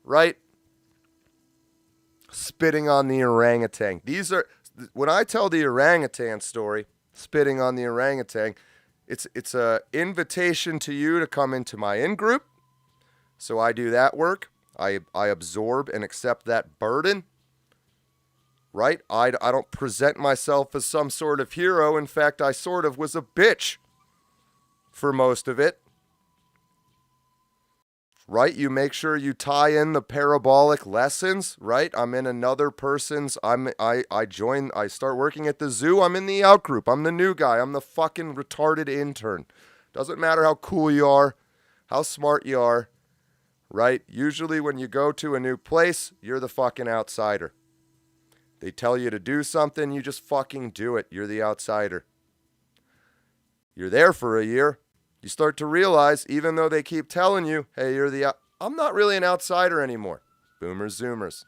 right? Spitting on the orangutan. When I tell the orangutan story, spitting on the orangutan, it's a invitation to you to come into my Ingroup. So I do that work. I absorb and accept that burden. Right? I don't present myself as some sort of hero. In fact, I sort of was a bitch for most of it. Right? You make sure you tie in the parabolic lessons, right? I'm in another person's, I start working at the zoo, I'm in the out group. I'm the new guy. I'm the fucking retarded intern. Doesn't matter how cool you are, how smart you are, right? Usually when you go to a new place, you're the fucking outsider. They tell you to do something, you just fucking do it. You're the outsider. You're there for a year. You start to realize, even though they keep telling you, hey, I'm not really an outsider anymore. Boomers, zoomers.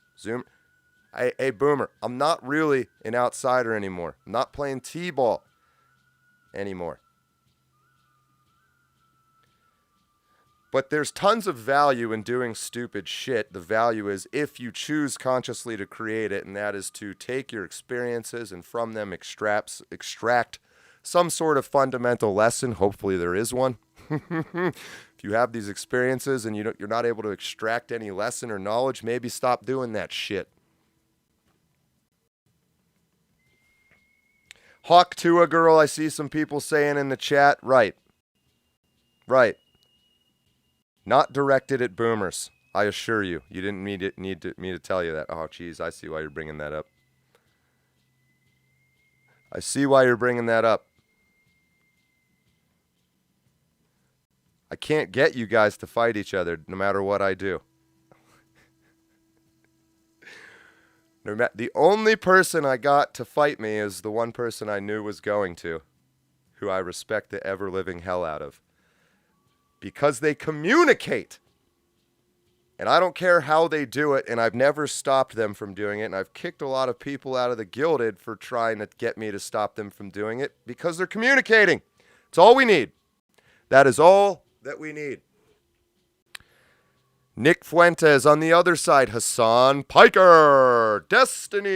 Hey, boomer, I'm not really an outsider anymore. I'm not playing t-ball anymore. But there's tons of value in doing stupid shit. The value is if you choose consciously to create it, and that is to take your experiences and from them extract some sort of fundamental lesson. Hopefully there is one. If you have these experiences and you're not able to extract any lesson or knowledge, maybe stop doing that shit. Hawk to a girl, I see some people saying in the chat. Right. Not directed at boomers. I assure you. You didn't need me to tell you that. Oh, geez, I see why you're bringing that up. I see why you're bringing that up. I can't get you guys to fight each other no matter what I do. The only person I got to fight me is the one person I knew was going to, who I respect the ever-living hell out of. Because they communicate. And I don't care how they do it, and I've never stopped them from doing it, and I've kicked a lot of people out of the Gilded for trying to get me to stop them from doing it, because they're communicating. It's all we need. That is all that we need. Nick Fuentes on the other side. Hassan Piker. Destiny.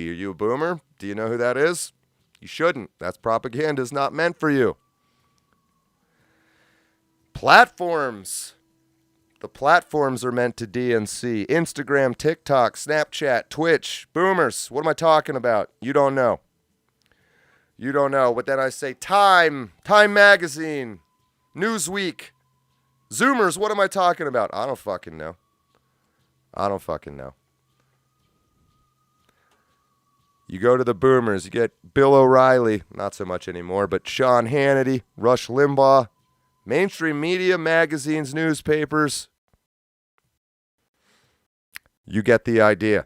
Are you a boomer? Do you know who that is? You shouldn't. That's propaganda is not meant for you. Platforms. The platforms are meant to DNC. Instagram, TikTok, Snapchat, Twitch. Boomers. What am I talking about? You don't know. You don't know. But then I say Time Magazine, Newsweek. Zoomers, what am I talking about? I don't fucking know. You go to the boomers, you get Bill O'Reilly, not so much anymore, but Sean Hannity, Rush Limbaugh, mainstream media, magazines, newspapers. You get the idea.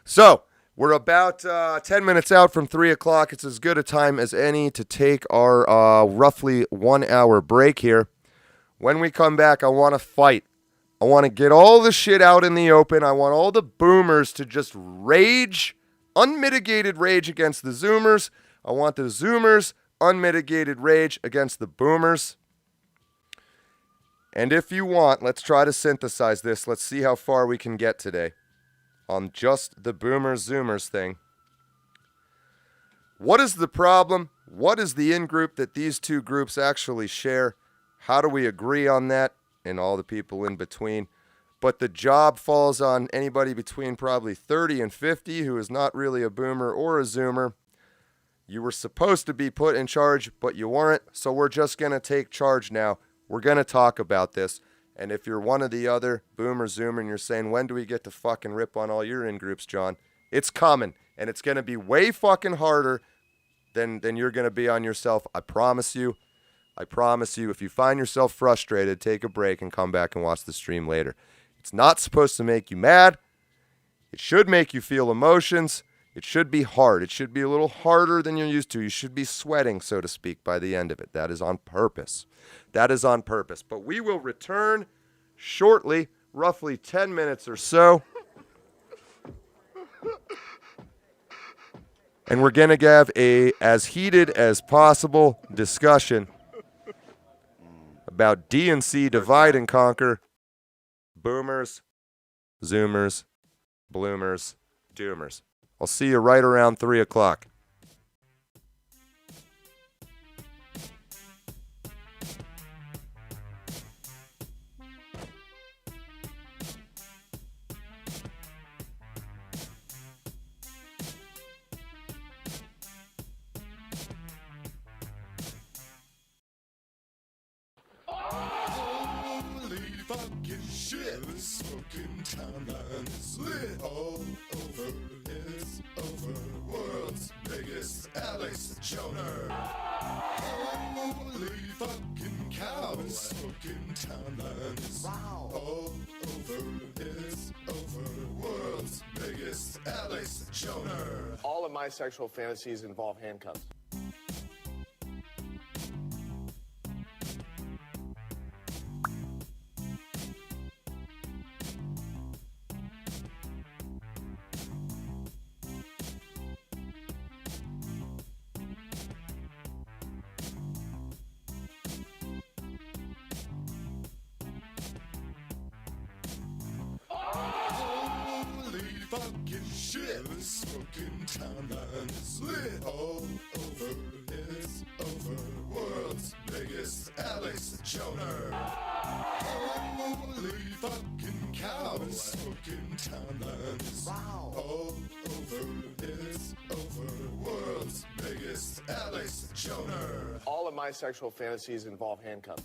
So, we're about 10 minutes out from 3 o'clock. It's as good a time as any to take our roughly 1 hour break here. When we come back, I want to fight. I want to get all the shit out in the open. I want all the boomers to just rage, unmitigated rage against the Zoomers. I want the Zoomers, unmitigated rage against the boomers. And if you want, let's try to synthesize this. Let's see how far we can get today on just the boomers-zoomers thing. What is the problem? What is the in-group that these two groups actually share? How do we agree on that? And all the people in between. But the job falls on anybody between probably 30 and 50 who is not really a boomer or a zoomer. You were supposed to be put in charge, but you weren't. So we're just going to take charge now. We're going to talk about this. And if you're one of the other boomer zoomer and you're saying, when do we get to fucking rip on all your in-groups, John? It's coming. And it's going to be way fucking harder than you're going to be on yourself. I promise you. I promise you. If you find yourself frustrated, take a break and come back and watch the stream later. It's not supposed to make you mad. It should make you feel emotions. It should be hard. It should be a little harder than you're used to. You should be sweating, so to speak, by the end of it. That is on purpose. That is on purpose. But we will return shortly, roughly 10 minutes or so. And we're going to have a as heated as possible discussion about D&C divide and conquer, boomers, zoomers, bloomers, doomers. I'll see you right around 3 o'clock. Holy fucking shit! The smoking timeline is lit all over. It's over. World's biggest Alex Joner. Holy fucking cow! The smoking timeline is all over. It's over. World's biggest Alex Joner. All of my sexual fantasies involve handcuffs. Fucking shit, the smoking timeline is lit all over. It's over. World's biggest Alex Joner. Holy fucking cow, the smoking timeline is all over. It's over. World's biggest Alex Joner. All of my sexual fantasies involve handcuffs.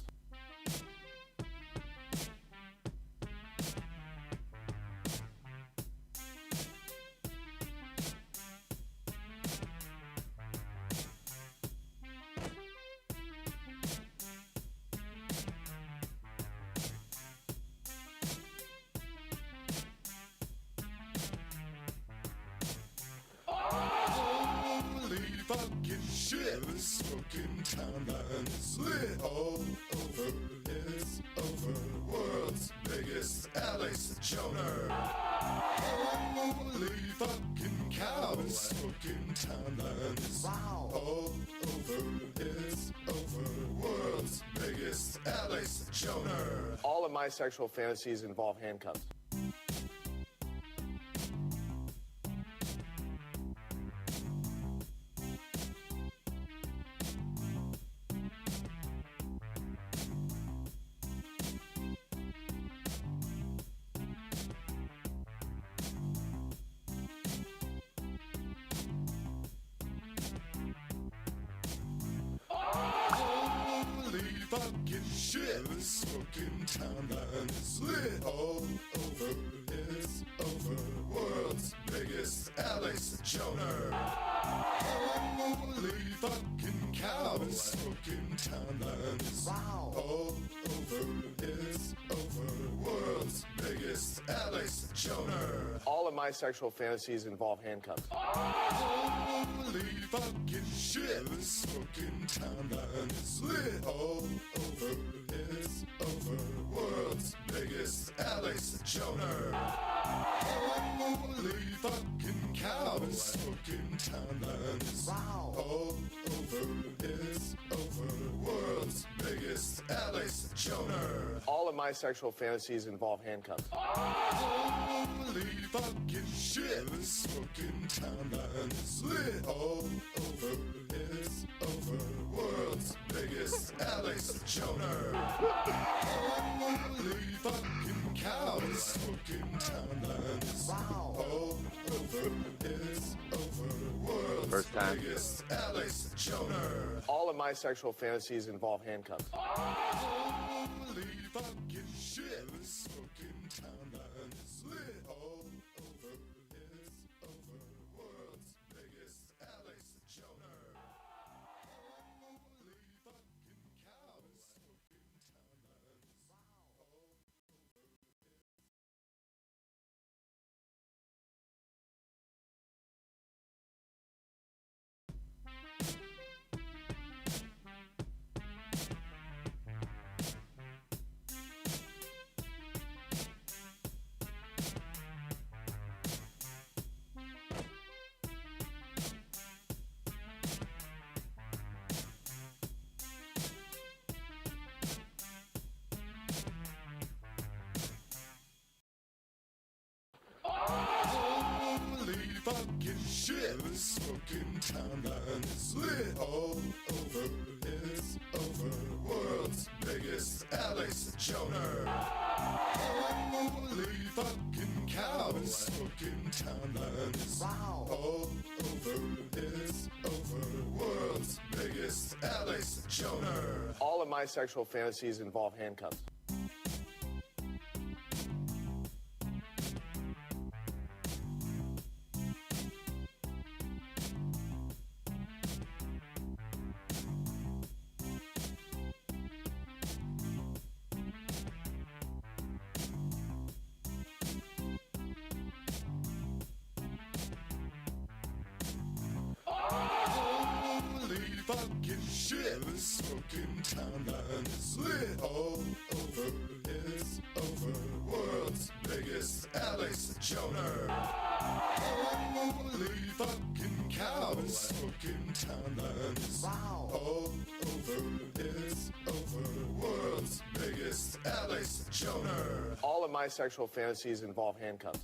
Fucking shit, the smoking timeline is lit all over. It's over. World's biggest Alex Joner. Holy fucking cow, the smoking timeline is all over. It's over. World's biggest Alex Joner. All of my sexual fantasies involve handcuffs. Fucking shit, the smoking timeline is lit all over. It's over. World's biggest Alex Joner. Holy fucking cow, the smoking timeline is all over. It's over. over, world's biggest Alex Joner. All of my sexual fantasies involve handcuffs. Holy fucking shit, this fucking timeline is lit all over. It's over, world's biggest Alex Joner. Holy fucking cow, this fucking timeline is all over. It's over, world's biggest Alex Joner. All of my sexual fantasies involve handcuffs. Holy fucking shit, this fucking timeline is lit all over. It's over, world's biggest Alex Joner. Holy fucking cow, this fucking timeline is all over. It's over, world's First time. biggest Alex Joner. All of my sexual fantasies involve handcuffs. Holy fucking shit, this fucking timeline is lit all over. It's over, world's biggest Alex Joner. Holy fucking cow, this fucking timeline is all over. Holy fucking shit, this fucking timeline is lit all over. It's over, world's biggest Alex Joner. Holy fucking cow, this fucking timeline is all over. It's over, world's biggest Alex Joner. All of my sexual fantasies involve handcuffs. Holy fucking shit, this fucking timeline is lit all over. It's over, world's biggest Alex Joner. Holy fucking cow, this fucking timeline is all over. It's over, world's biggest Alex Joner. All of my sexual fantasies involve handcuffs.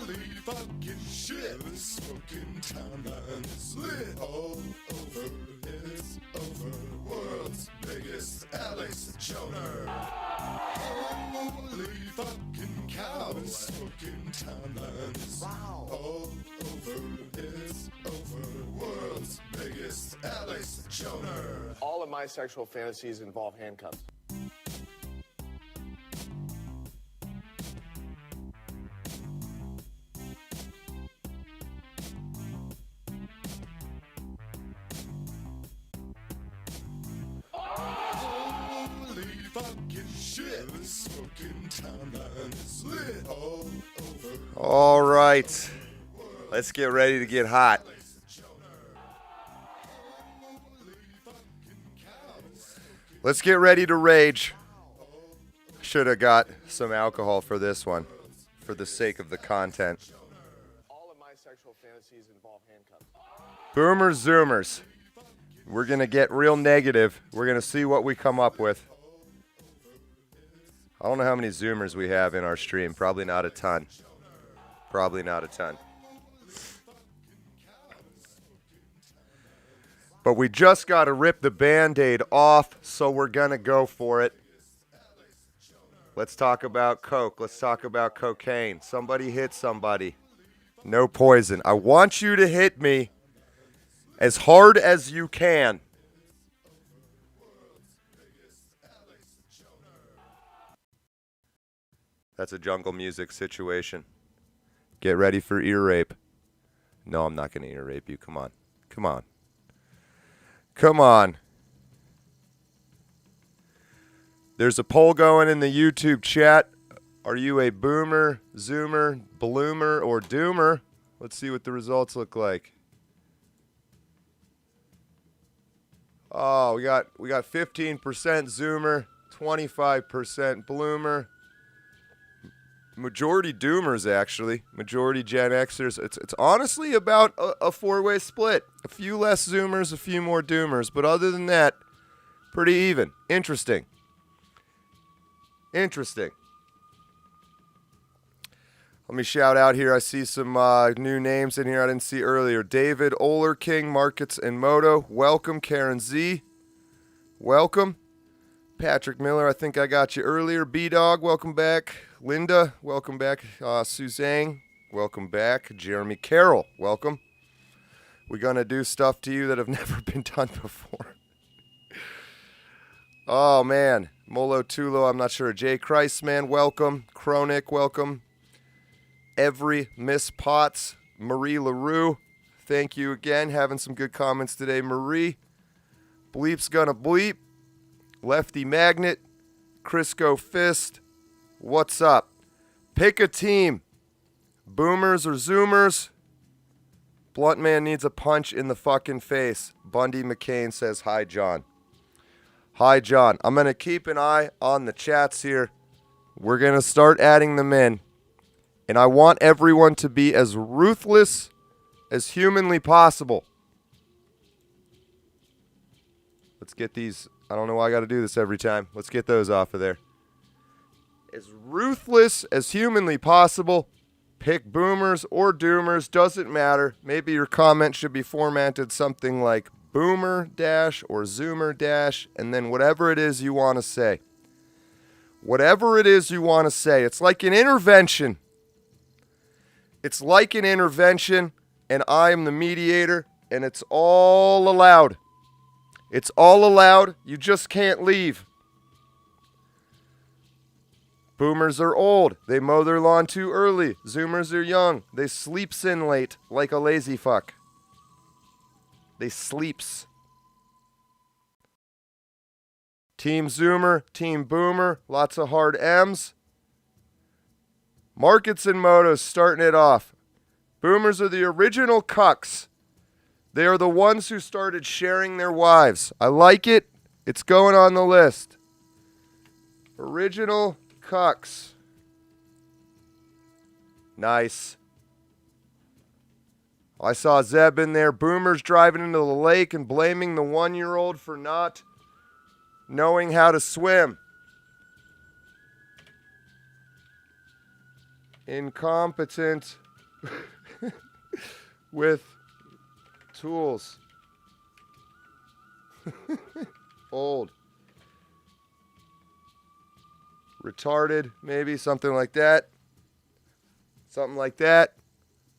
Holy fucking shit, this fucking timeline is lit all over. It's over, world's biggest Alex Joner. Holy fucking cow, this fucking timeline is all over. It's over, world's biggest Alex Joner. All of my sexual fantasies involve handcuffs. Holy fucking shit, this fucking timeline is lit all over. All right. Let's get ready to get hot. Let's get ready to rage. Should have got some alcohol for this one, for the sake of the content. All of my sexual fantasies involve handcuffs. Boomers, zoomers. We're going to get real negative. We're going to see what we come up with. I don't know how many zoomers we have in our stream. Probably not a ton. Probably not a ton. But we just got to rip the Band-Aid off, so we're going to go for it. Let's talk about coke. Let's talk about cocaine. Somebody hit somebody. No poison. I want you to hit me as hard as you can. That's a jungle music situation. Get ready for ear rape. No, I'm not going to ear rape you. Come on. Come on. Come on. There's a poll going in the YouTube chat. Are you a boomer, zoomer, bloomer, or doomer? Let's see what the results look like. Oh, we got 15% zoomer, 25% bloomer. Majority doomers, actually. Majority Gen Xers. It's honestly about a four-way split. A few less zoomers, a few more doomers. But other than that, pretty even. Interesting. Interesting. Let me shout out here. I see some new names in here I didn't see earlier. David, Oler King, Markets, and Moto. Welcome, Karen Z. Welcome. Patrick Miller, I think I got you earlier. B-Dog, welcome back. Linda, welcome back. Suzanne, welcome back. Jeremy Carroll, welcome. We're going to do stuff to you that have never been done before. Oh, man. Molo Tulo, I'm not sure. Jay Christman, welcome. Chronic, welcome. Every Miss Potts, Marie LaRue, thank you again. Having some good comments today, Marie. Bleep's gonna bleep. Lefty Magnet, Crisco Fist, what's up? Pick a team. Boomers or Zoomers? Blunt man needs a punch in the fucking face. Bundy McCain says, hi, John. Hi, John. I'm going to keep an eye on the chats here. We're going to start adding them in. And I want everyone to be as ruthless as humanly possible. Let's get these. I don't know why I got to do this every time. Let's get those off of there. As ruthless as humanly possible. Pick boomers or doomers. Doesn't matter. Maybe your comment should be formatted something like boomer dash or zoomer dash. And then whatever it is you want to say. Whatever it is you want to say. It's like an intervention. It's like an intervention. And I am the mediator. And it's all allowed. It's all allowed. You just can't leave. Boomers are old. They mow their lawn too early. Zoomers are young. They sleeps in late like a lazy fuck. They sleeps. Team Zoomer, Team Boomer. Lots of hard M's. Markets and motos starting it off. Boomers are the original cucks. They are the ones who started sharing their wives. I like it. It's going on the list. Original cucks. Nice. I saw Zeb in there. Boomers driving into the lake and blaming the 1-year-old for not knowing how to swim. Incompetent with tools. Old. Retarded, maybe, something like that. Something like that.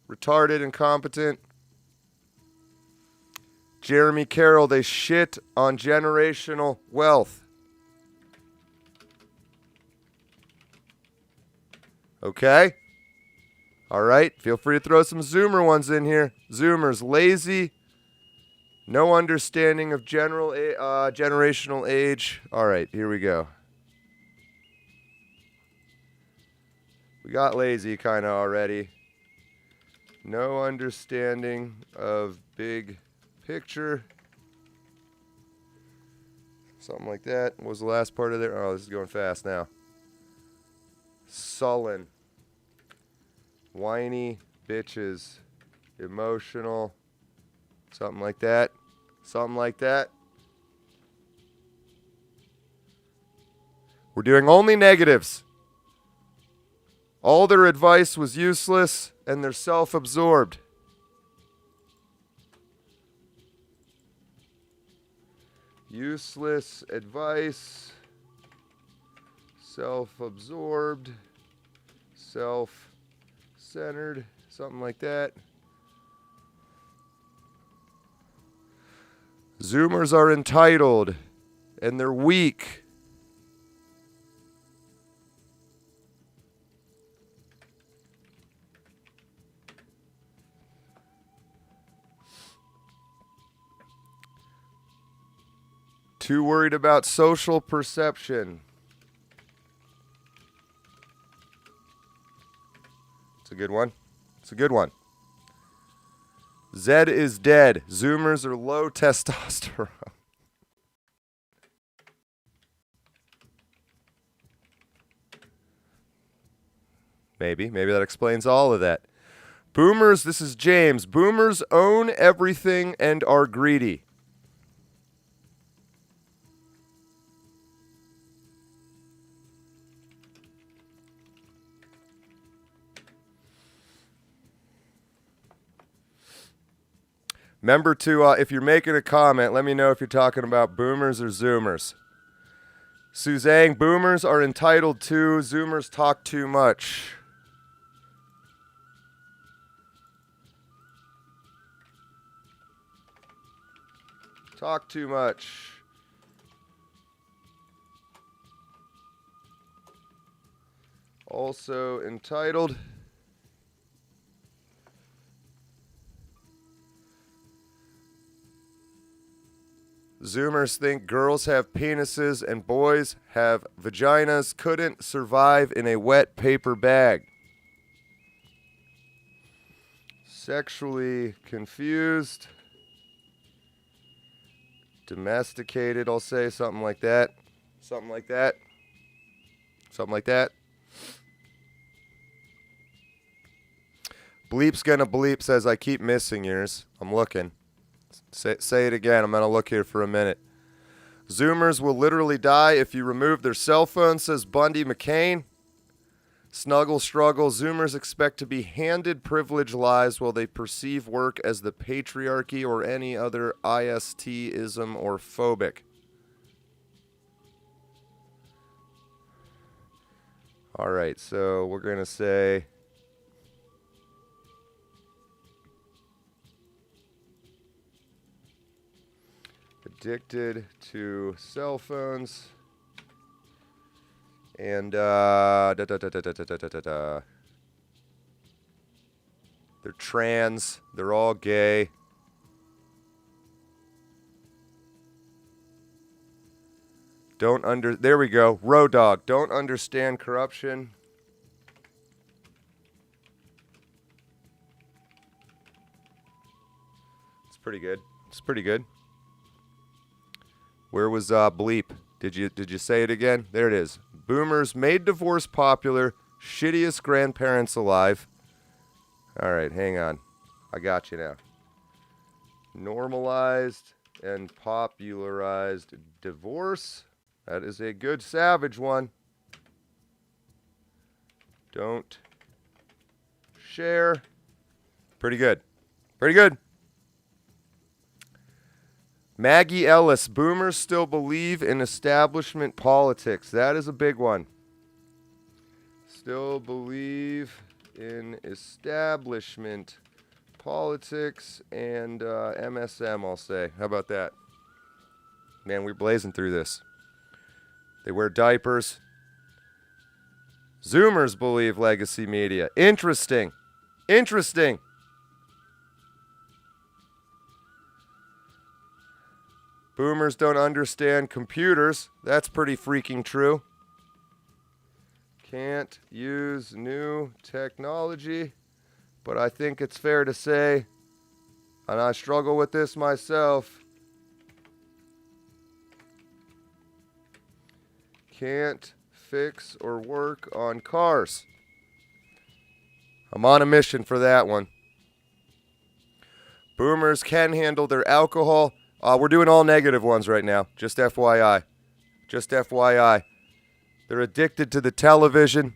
Retarded, incompetent. Jeremy Carroll, they shit on generational wealth. Okay? All right, feel free to throw some Zoomer ones in here. Zoomers, lazy, no understanding of generational age. All right, here we go. We got lazy kind of already. No understanding of big picture. Something like that. What was the last part of there? Oh, this is going fast now. Sullen. Whiny bitches. Emotional. Something like that. Something like that. We're doing only negatives. All their advice was useless, and they're self-absorbed. Useless advice, self-absorbed, self-centered, Something like that. Zoomers are entitled, and they're weak. Too worried about social perception. It's a good one. It's a good one. Zed is dead. Zoomers are low testosterone. Maybe that explains all of that. Boomers, this is James. Boomers own everything and are greedy. Remember to, if you're making a comment, let me know if you're talking about boomers or zoomers. Suzanne, boomers are entitled to, zoomers talk too much. Talk too much. Also entitled. Zoomers think girls have penises and boys have vaginas. Couldn't survive in a wet paper bag. Sexually confused. Domesticated, I'll say. Something like that. Something like that. Something like that. Bleep's gonna bleep says, I keep missing yours. I'm looking. Say it again. I'm going to look here for a minute. Zoomers will literally die if you remove their cell phone, says Bundy McCain. Snuggle struggle. Zoomers expect to be handed privilege lives while they perceive work as the patriarchy or any other IST-ism or phobic. All right, so we're going to say... addicted to cell phones and they're trans, they're all gay. There we go. Road dog. Don't understand corruption. It's pretty good. It's pretty good. Where was bleep? Did you say it again? There it is. Boomers made divorce popular. Shittiest grandparents alive. All right, hang on. I got you now. Normalized and popularized divorce. That is a good savage one. Don't share. Pretty good. Pretty good. Maggie Ellis, boomers still believe in establishment politics. That is a big one. Still believe in establishment politics and MSM, I'll say. How about that? Man, we're blazing through this. They wear diapers. Zoomers believe legacy media. Interesting. Interesting. Boomers don't understand computers. That's pretty freaking true. Can't use new technology. But I think it's fair to say, and I struggle with this myself, can't fix or work on cars. I'm on a mission for that one. Boomers can handle their alcohol. We're doing all negative ones right now. Just FYI. Just FYI. They're addicted to the television.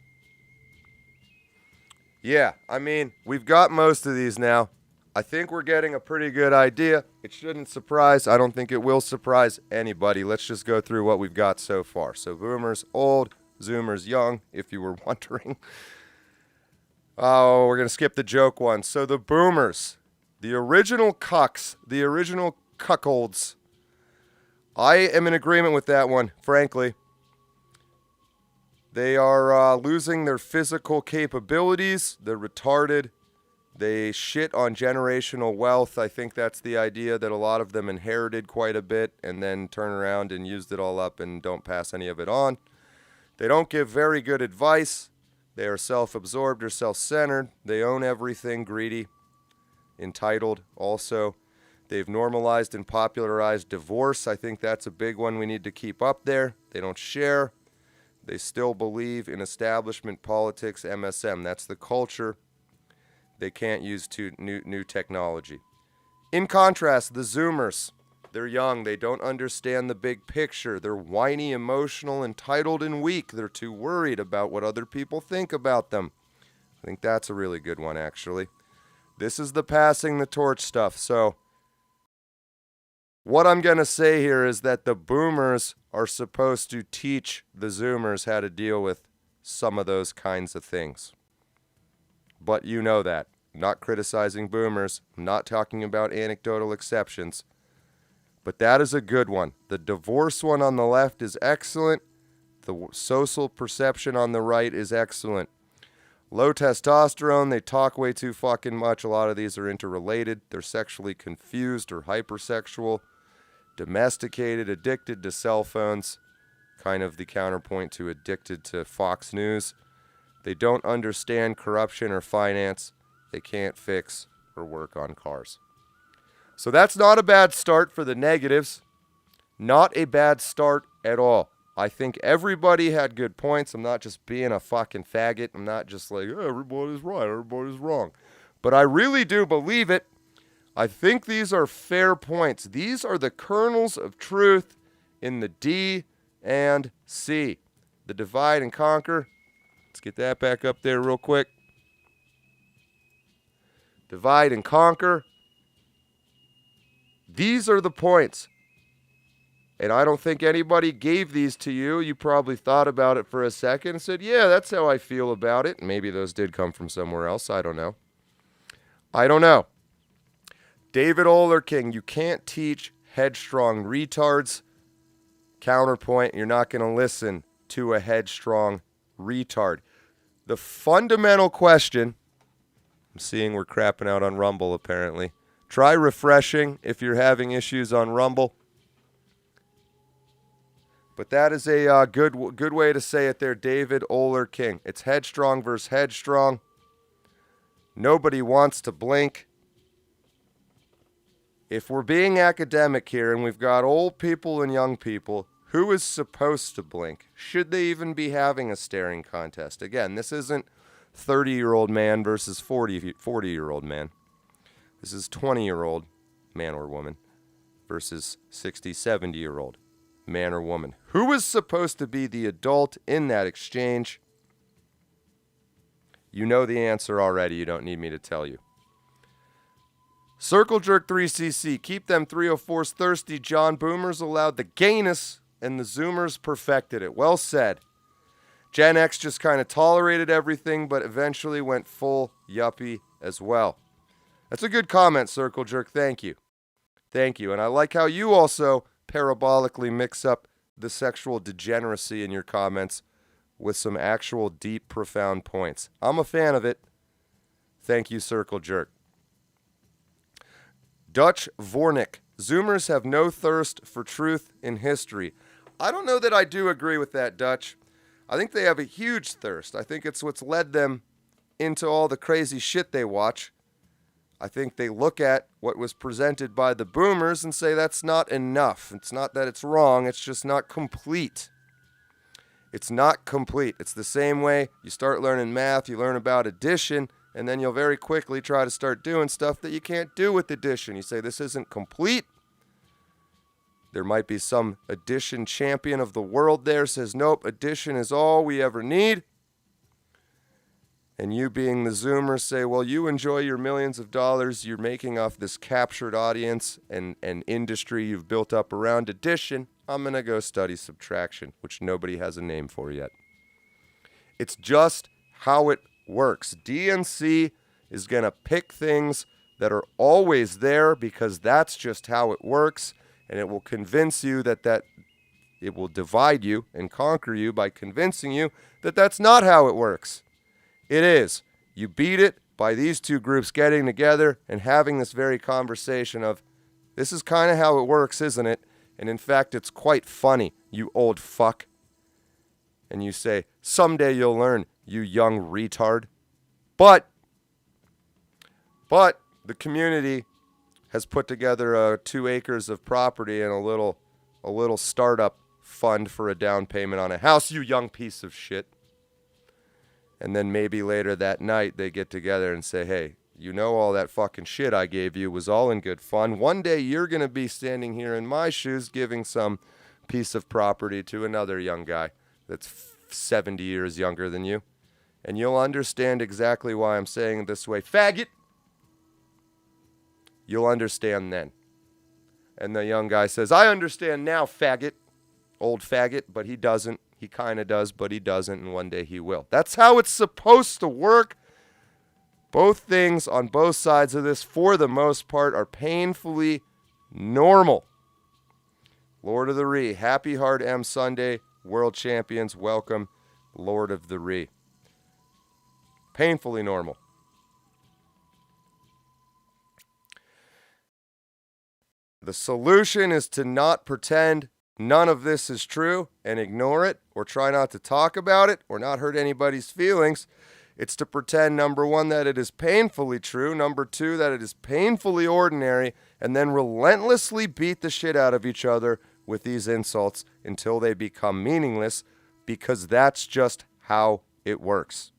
Yeah, I mean, we've got most of these now. I think we're getting a pretty good idea. It shouldn't surprise. I don't think it will surprise anybody. Let's just go through what we've got so far. So boomers old, zoomers young, if you were wondering. Oh, we're going to skip the joke one. So the boomers, the original cucks, the original cuckolds. I am in agreement with that one, frankly. They are losing their physical capabilities. They're retarded. They shit on generational wealth. I think that's the idea that a lot of them inherited quite a bit and then turn around and used it all up and don't pass any of it on. They don't give very good advice. They are self-absorbed or self-centered. They own everything, greedy, entitled also. They've normalized and popularized divorce. I think that's a big one we need to keep up there. They don't share. They still believe in establishment politics, MSM. That's the culture. They can't use new technology. In contrast, the Zoomers, they're young. They don't understand the big picture. They're whiny, emotional, entitled, and weak. They're too worried about what other people think about them. I think that's a really good one, actually. This is the passing the torch stuff. So what I'm going to say here is that the boomers are supposed to teach the Zoomers how to deal with some of those kinds of things. But you know that. I'm not criticizing boomers. I'm not talking about anecdotal exceptions. But that is a good one. The divorce one on the left is excellent. The social perception on the right is excellent. Low testosterone, they talk way too fucking much. A lot of these are interrelated. They're sexually confused or hypersexual. Domesticated, addicted to cell phones. Kind of the counterpoint to addicted to Fox News. They don't understand corruption or finance. They can't fix or work on cars. So that's not a bad start for the negatives. Not a bad start at all. I think everybody had good points. I'm not just being a fucking faggot. I'm not just like, oh, everybody's right, everybody's wrong. But I really do believe it. I think these are fair points. These are the kernels of truth in the D and C. The divide and conquer. Let's get that back up there real quick. Divide and conquer. These are the points. And I don't think anybody gave these to you. You probably thought about it for a second and said, yeah, that's how I feel about it. Maybe those did come from somewhere else. I don't know. David Olerking, you can't teach headstrong retards. Counterpoint, you're not going to listen to a headstrong retard. The fundamental question, I'm seeing we're crapping out on Rumble apparently. Try refreshing if you're having issues on Rumble. But that is a good way to say it there, David Olerking. It's headstrong versus headstrong. Nobody wants to blink. If we're being academic here and we've got old people and young people, who is supposed to blink? Should they even be having a staring contest? Again, this isn't 30-year-old man versus 40-year-old man. This is 20-year-old man or woman versus 60, 70-year-old man or woman. Who is supposed to be the adult in that exchange? You know the answer already. You don't need me to tell you. Circle Jerk 3cc. Keep them 304s thirsty. John Boomers allowed the gayness, and the Zoomers perfected it. Well said. Gen X just kind of tolerated everything, but eventually went full yuppie as well. That's a good comment, Circle Jerk. Thank you. Thank you. And I like how you also parabolically mix up the sexual degeneracy in your comments with some actual deep, profound points. I'm a fan of it. Thank you, Circle Jerk. Dutch Vornik. Zoomers have no thirst for truth in history. I don't know that I do agree with that, Dutch. I think they have a huge thirst. I think it's what's led them into all the crazy shit they watch. I think they look at what was presented by the boomers and say that's not enough. It's not that it's wrong, it's just not complete. It's not complete. It's the same way you start learning math, you learn about addition, and then you'll very quickly try to start doing stuff that you can't do with addition. You say this isn't complete. There might be some addition champion of the world there says, nope, addition is all we ever need. And you being the Zoomer say, well, you enjoy your millions of dollars you're making off this captured audience and industry you've built up around addition. I'm going to go study subtraction, which nobody has a name for yet. It's just how it works. DNC is going to pick things that are always there because that's just how it works, and it will convince you that it will divide you and conquer you by convincing you that that's not how it works. It is. You beat it by these two groups getting together and having this very conversation of, this is kind of how it works, isn't it? And in fact, it's quite funny, you old fuck. And you say, someday you'll learn, you young retard. But the community has put together 2 acres of property and a little startup fund for a down payment on a house, you young piece of shit. And then maybe later that night they get together and say, hey, you know all that fucking shit I gave you was all in good fun. One day you're going to be standing here in my shoes giving some piece of property to another young guy that's 70 years younger than you. And you'll understand exactly why I'm saying it this way. Faggot! You'll understand then. And the young guy says, I understand now, faggot. Old faggot, but he doesn't. He kind of does, but he doesn't, and one day he will. That's how it's supposed to work. Both things on both sides of this, for the most part, are painfully normal. Lord of the Ree, happy Hard M Sunday, world champions, welcome, Lord of the Ree. Painfully normal. The solution is to not pretend none of this is true and ignore it or try not to talk about it or not hurt anybody's feelings. It's to pretend, number one, that it is painfully true, number two, that it is painfully ordinary, and then relentlessly beat the shit out of each other with these insults until they become meaningless, because that's just how it works.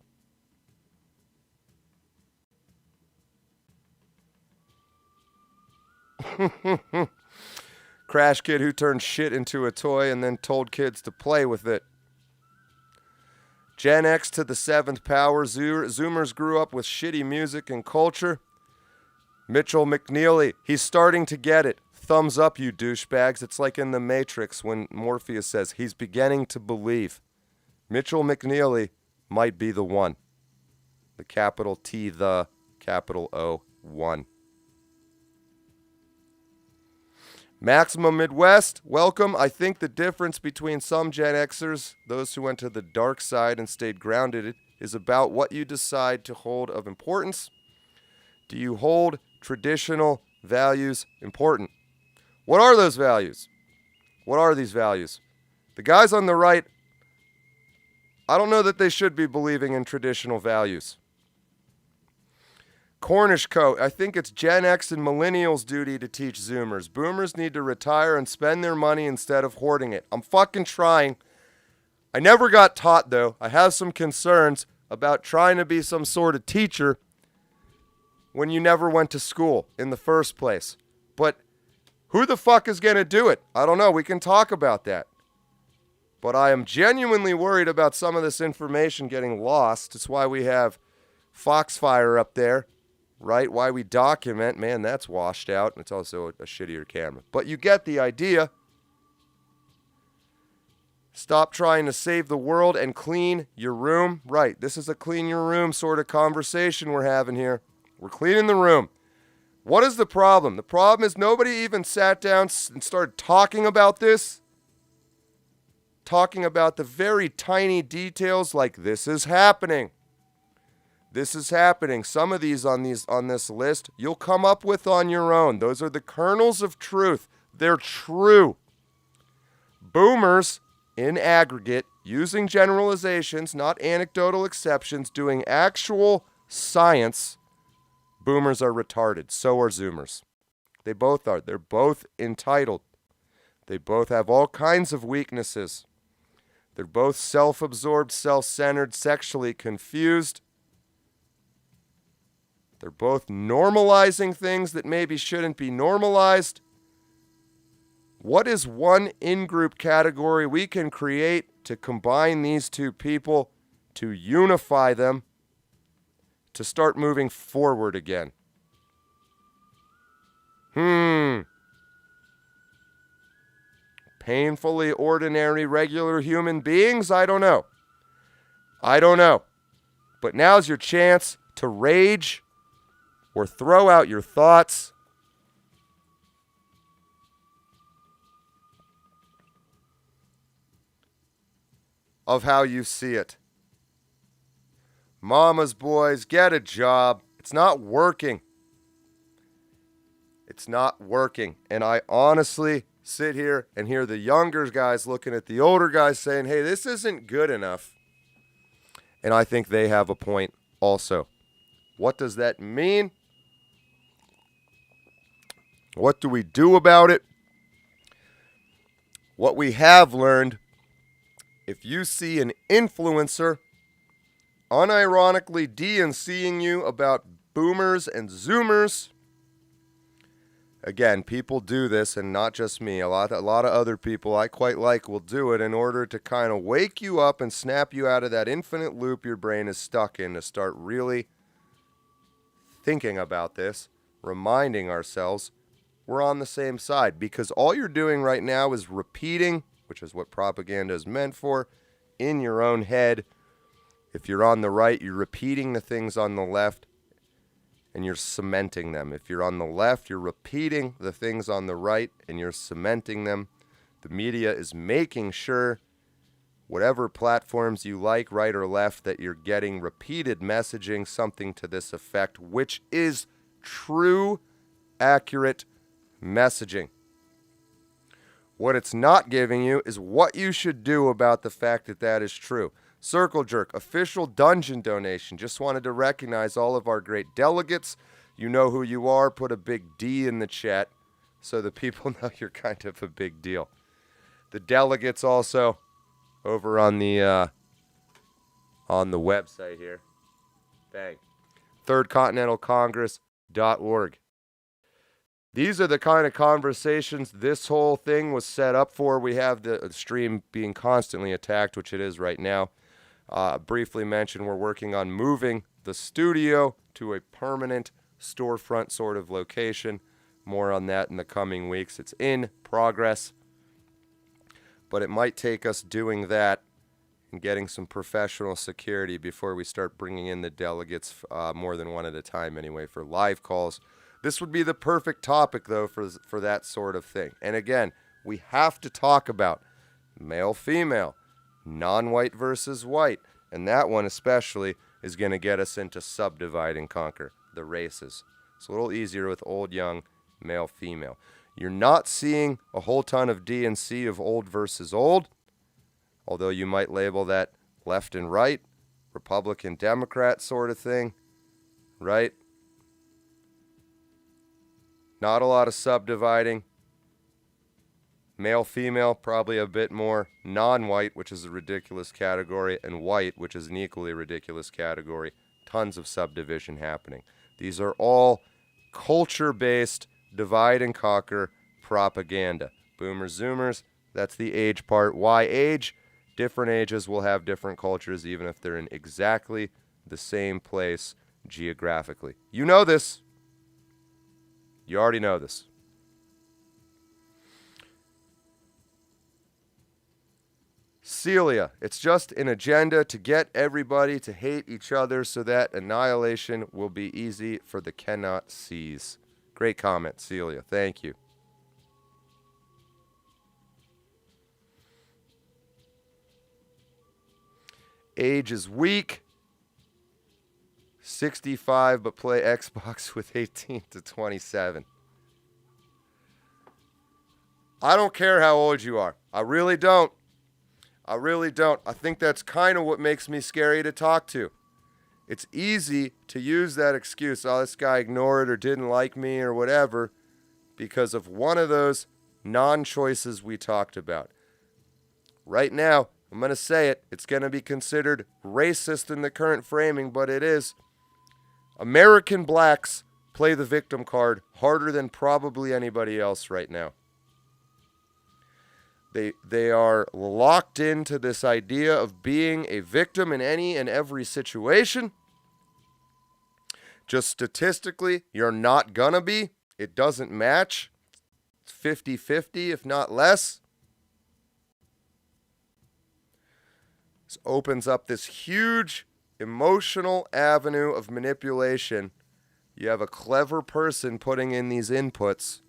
Crash kid who turned shit into a toy and then told kids to play with it. Gen X to the 7th power. Zoomers grew up with shitty music and culture. Mitchell McNeely, he's starting to get it. Thumbs up, you douchebags. It's like in The Matrix when Morpheus says he's beginning to believe. Mitchell McNeely might be the one. The capital T, the capital O, one. Maximum Midwest, welcome. I think the difference between some Gen Xers, those who went to the dark side and stayed grounded, is about what you decide to hold of importance. Do you hold traditional values important? What are those values? What are these values? The guys on the right, I don't know that they should be believing in traditional values. Cornish coat, I think it's Gen X and millennials' duty to teach Zoomers. Boomers need to retire and spend their money instead of hoarding it. I'm fucking trying. I never got taught, though. I have some concerns about trying to be some sort of teacher when you never went to school in the first place. But who the fuck is going to do it? I don't know. We can talk about that. But I am genuinely worried about some of this information getting lost. It's why we have Foxfire up there. Right? Why we document, man, that's washed out. It's also a shittier camera. But you get the idea. Stop trying to save the world and clean your room. Right, this is a clean your room sort of conversation we're having here. We're cleaning the room. What is the problem? The problem is nobody even sat down and started talking about this. Talking about the very tiny details like this is happening. This is happening. Some of these on this list you'll come up with on your own. Those are the kernels of truth. They're true. Boomers, in aggregate, using generalizations, not anecdotal exceptions, doing actual science, boomers are retarded. So are Zoomers. They both are. They're both entitled. They both have all kinds of weaknesses. They're both self-absorbed, self-centered, sexually confused. They're both normalizing things that maybe shouldn't be normalized. What is one in-group category we can create to combine these two people, to unify them, to start moving forward again? Painfully ordinary, regular human beings? I don't know. But now's your chance to rage or throw out your thoughts. Of how you see it. Mama's boys, get a job. It's not working. It's not working. And I honestly sit here and hear the younger guys looking at the older guys saying, hey, this isn't good enough. And I think they have a point also. What does that mean? What do we do about it? What we have learned, if you see an influencer unironically DNCing you about boomers and zoomers, again, people do this, and not just me. A lot of other people I quite like will do it in order to kind of wake you up and snap you out of that infinite loop your brain is stuck in to start really thinking about this, reminding ourselves we're on the same side. Because all you're doing right now is repeating, which is what propaganda is meant for, in your own head. If you're on the right, you're repeating the things on the left, and you're cementing them. If you're on the left, you're repeating the things on the right, and you're cementing them. The media is making sure, whatever platforms you like, right or left, that you're getting repeated messaging, something to this effect, which is true, accurate messaging. What it's not giving you is what you should do about the fact that that is true. Circle Jerk, official dungeon donation. Just wanted to recognize all of our great delegates. You know who you are. Put a big D in the chat so the people know you're kind of a big deal. The delegates also over on the website here. Bang. thirdcontinentalcongress.org. These are the kind of conversations this whole thing was set up for. We have the stream being constantly attacked, which it is right now. Briefly mentioned we're working on moving the studio to a permanent storefront sort of location. More on that in the coming weeks. It's in progress. But it might take us doing that and getting some professional security before we start bringing in the delegates, more than one at a time anyway, for live calls. This would be the perfect topic, though, for that sort of thing. And again, we have to talk about male-female, non-white versus white. And that one especially is going to get us into subdivide and conquer the races. It's a little easier with old, young, male-female. You're not seeing a whole ton of D&C of old versus old, although you might label that left and right, Republican, Democrat sort of thing, right? Not a lot of subdividing. Male, female, probably a bit more. Non-white, which is a ridiculous category, and white, which is an equally ridiculous category. Tons of subdivision happening. These are all culture-based divide and conquer propaganda. Boomers, zoomers, that's the age part. Why age? Different ages will have different cultures, even if they're in exactly the same place geographically. You know this. You already know this. Celia, it's just an agenda to get everybody to hate each other so that annihilation will be easy for the cannot sees. Great comment, Celia. Thank you. Age is weak. 65, but play Xbox with 18 to 27. I don't care how old you are. I really don't. I really don't. I think that's kind of what makes me scary to talk to. It's easy to use that excuse, oh, this guy ignored or didn't like me or whatever, because of one of those non-choices we talked about. Right now, I'm going to say it. It's going to be considered racist in the current framing, but it is. American blacks play the victim card harder than probably anybody else right now. They are locked into this idea of being a victim in any and every situation. Just statistically, you're not gonna be. It doesn't match. It's 50-50, if not less. This opens up this huge emotional avenue of manipulation. You have a clever person putting in these inputs.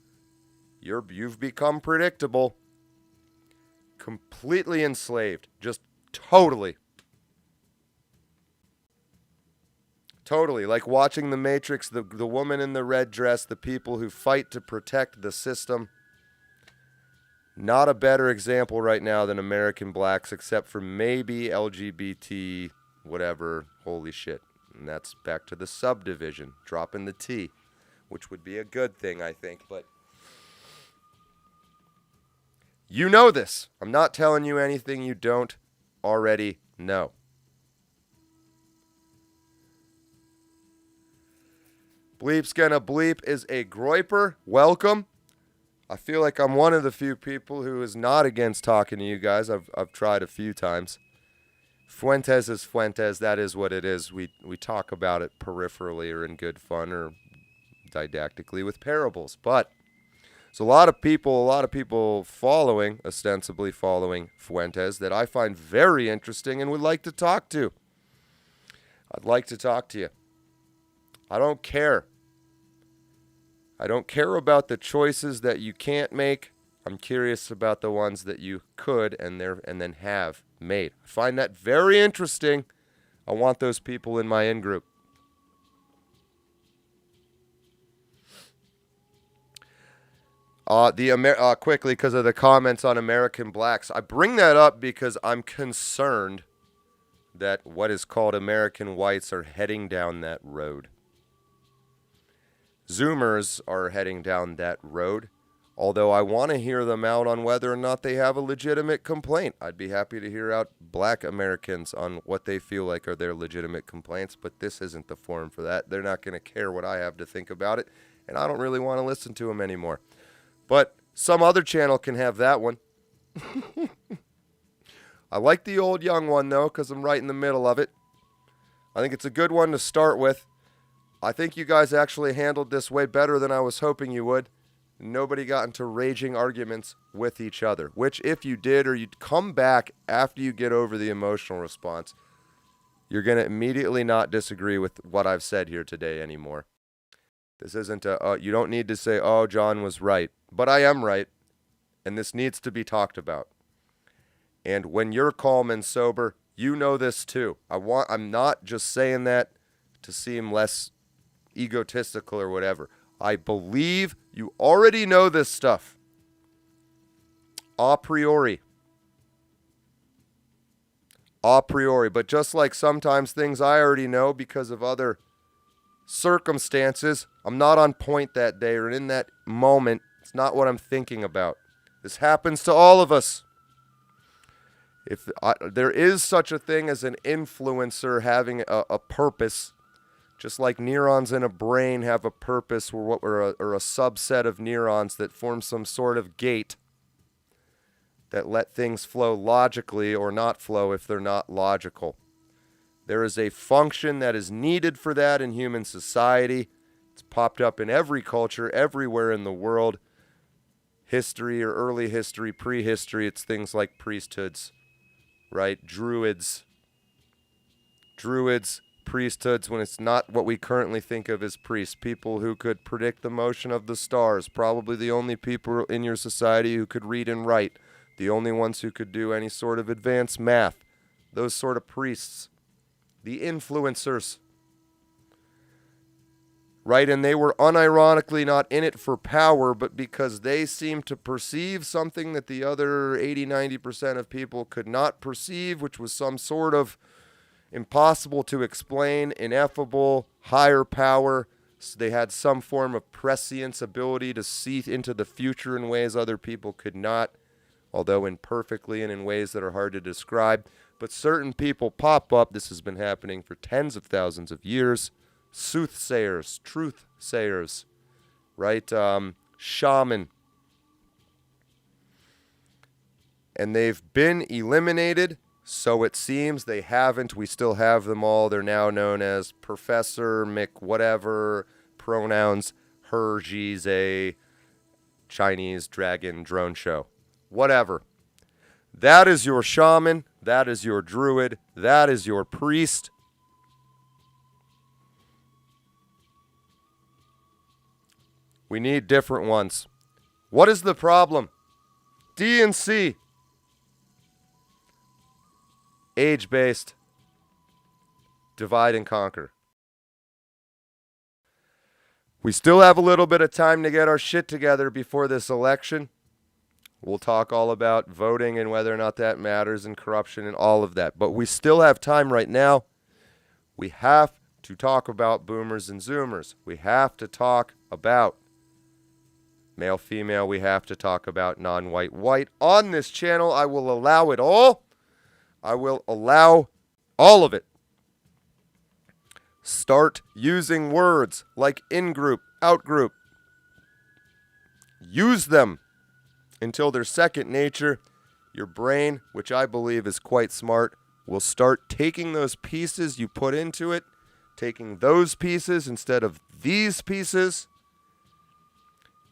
You've become predictable. Completely enslaved. Just totally. Totally. Like watching The Matrix, the woman in the red dress, the people who fight to protect the system. Not a better example right now than American blacks, except for maybe LGBT, whatever, holy shit. And that's back to the subdivision, dropping the T, which would be a good thing, I think. But you know this. I'm not telling you anything you don't already know. Bleep's Gonna Bleep is a groiper. Welcome. I feel like I'm one of the few people who is not against talking to you guys. I've tried a few times. Fuentes is Fuentes. That is what it is. We talk about it peripherally or in good fun or didactically with parables. But there's a lot of people following, ostensibly following Fuentes that I find very interesting and would like to talk to. I'd like to talk to you. I don't care. I don't care about the choices that you can't make. I'm curious about the ones that you could and then have made. I find that very interesting. I want those people in my in-group. Quickly, because of the comments on American blacks, I bring that up because I'm concerned that what is called American whites are heading down that road. Zoomers are heading down that road, although I want to hear them out on whether or not they have a legitimate complaint. I'd be happy to hear out black Americans on what they feel like are their legitimate complaints, but this isn't the forum for that. They're not going to care what I have to think about it, and I don't really want to listen to them anymore. But some other channel can have that one. I like the old young one, though, because I'm right in the middle of it. I think it's a good one to start with. I think you guys actually handled this way better than I was hoping you would. Nobody got into raging arguments with each other, which if you did or you'd come back after you get over the emotional response, you're going to immediately not disagree with what I've said here today anymore. This isn't you don't need to say, oh, John was right, but I am right, and this needs to be talked about. And when you're calm and sober, you know this too. I'm not just saying that to seem less egotistical or whatever. I believe you already know this stuff. A priori. A priori. But just like sometimes things I already know because of other circumstances, I'm not on point that day or in that moment. It's not what I'm thinking about. This happens to all of us. There is such a thing as an influencer having a purpose, just like neurons in a brain have a purpose or a subset of neurons that form some sort of gate that let things flow logically or not flow if they're not logical. There is a function that is needed for that in human society. It's popped up in every culture, everywhere in the world. History or early history, prehistory, it's things like priesthoods, right? Druids, priesthoods, when it's not what we currently think of as priests, people who could predict the motion of the stars, probably the only people in your society who could read and write, the only ones who could do any sort of advanced math, those sort of priests, the influencers, right? And they were unironically not in it for power, but because they seemed to perceive something that the other 80-90% of people could not perceive, which was some sort of impossible to explain, ineffable, higher power. So they had some form of prescience, ability to see into the future in ways other people could not, although imperfectly and in ways that are hard to describe. But certain people pop up. This has been happening for tens of thousands of years. Soothsayers, truth-sayers, right? Shaman. And they've been eliminated. So it seems they haven't. We still have them all. They're now known as Professor Mick whatever, pronouns, her, she's a Chinese dragon drone show. Whatever. That is your shaman. That is your druid. That is your priest. We need different ones. What is the problem? D and C. Age-based. Divide and conquer. We still have a little bit of time to get our shit together before this election. We'll talk all about voting and whether or not that matters and corruption and all of that. But we still have time right now. We have to talk about boomers and zoomers. We have to talk about male, female. We have to talk about non-white, white. On this channel, I will allow it all. I will allow all of it. Start using words like in-group, out-group. Use them until they're second nature. Your brain, which I believe is quite smart, will start taking those pieces you put into it, taking those pieces instead of these pieces,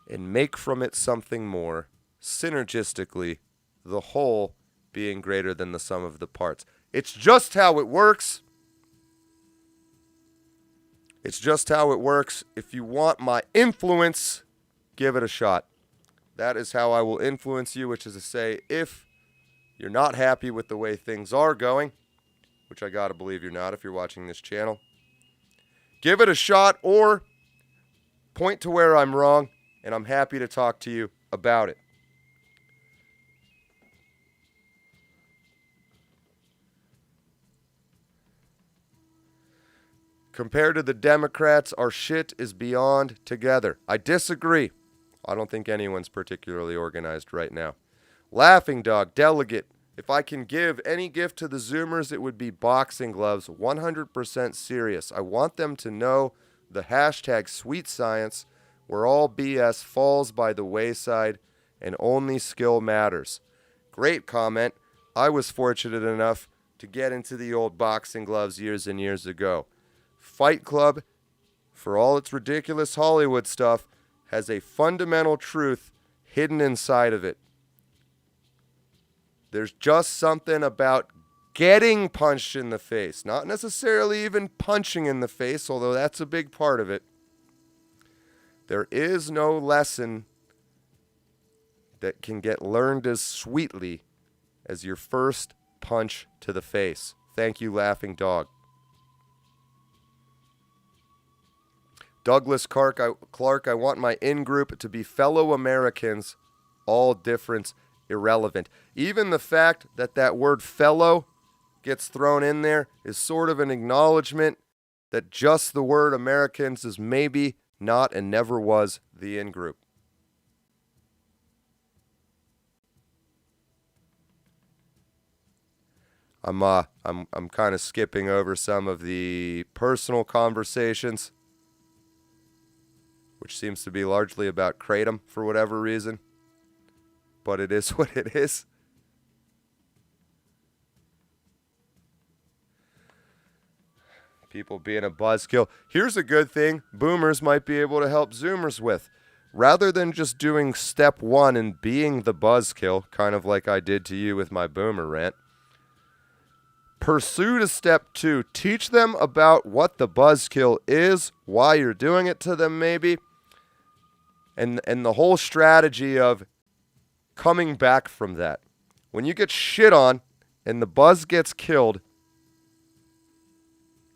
and make from it something more, synergistically, the whole being greater than the sum of the parts. It's just how it works. It's just how it works. If you want my influence, give it a shot. That is how I will influence you, which is to say, if you're not happy with the way things are going, which I gotta believe you're not if you're watching this channel, give it a shot or point to where I'm wrong, and I'm happy to talk to you about it. Compared to the Democrats, our shit is beyond together. I disagree. I don't think anyone's particularly organized right now. Laughing Dog, Delegate. If I can give any gift to the Zoomers, it would be boxing gloves. 100% serious. I want them to know the hashtag sweet science, where all BS falls by the wayside and only skill matters. Great comment. I was fortunate enough to get into the old boxing gloves years and years ago. Fight Club, for all its ridiculous Hollywood stuff, has a fundamental truth hidden inside of it. There's just something about getting punched in the face, not necessarily even punching in the face, although that's a big part of it. There is no lesson that can get learned as sweetly as your first punch to the face. Thank you, Laughing Dog. Douglas Clark, I want my in-group to be fellow Americans, all difference irrelevant. Even the fact that that word fellow gets thrown in there is sort of an acknowledgement that just the word Americans is maybe not and never was the in-group. I'm kind of skipping over some of the personal conversations, which seems to be largely about Kratom for whatever reason. But it is what it is. People being a buzzkill. Here's a good thing boomers might be able to help zoomers with. Rather than just doing step one and being the buzzkill, kind of like I did to you with my boomer rant, pursue to step two. Teach them about what the buzzkill is, why you're doing it to them maybe, and the whole strategy of coming back from that. When you get shit on and the buzz gets killed,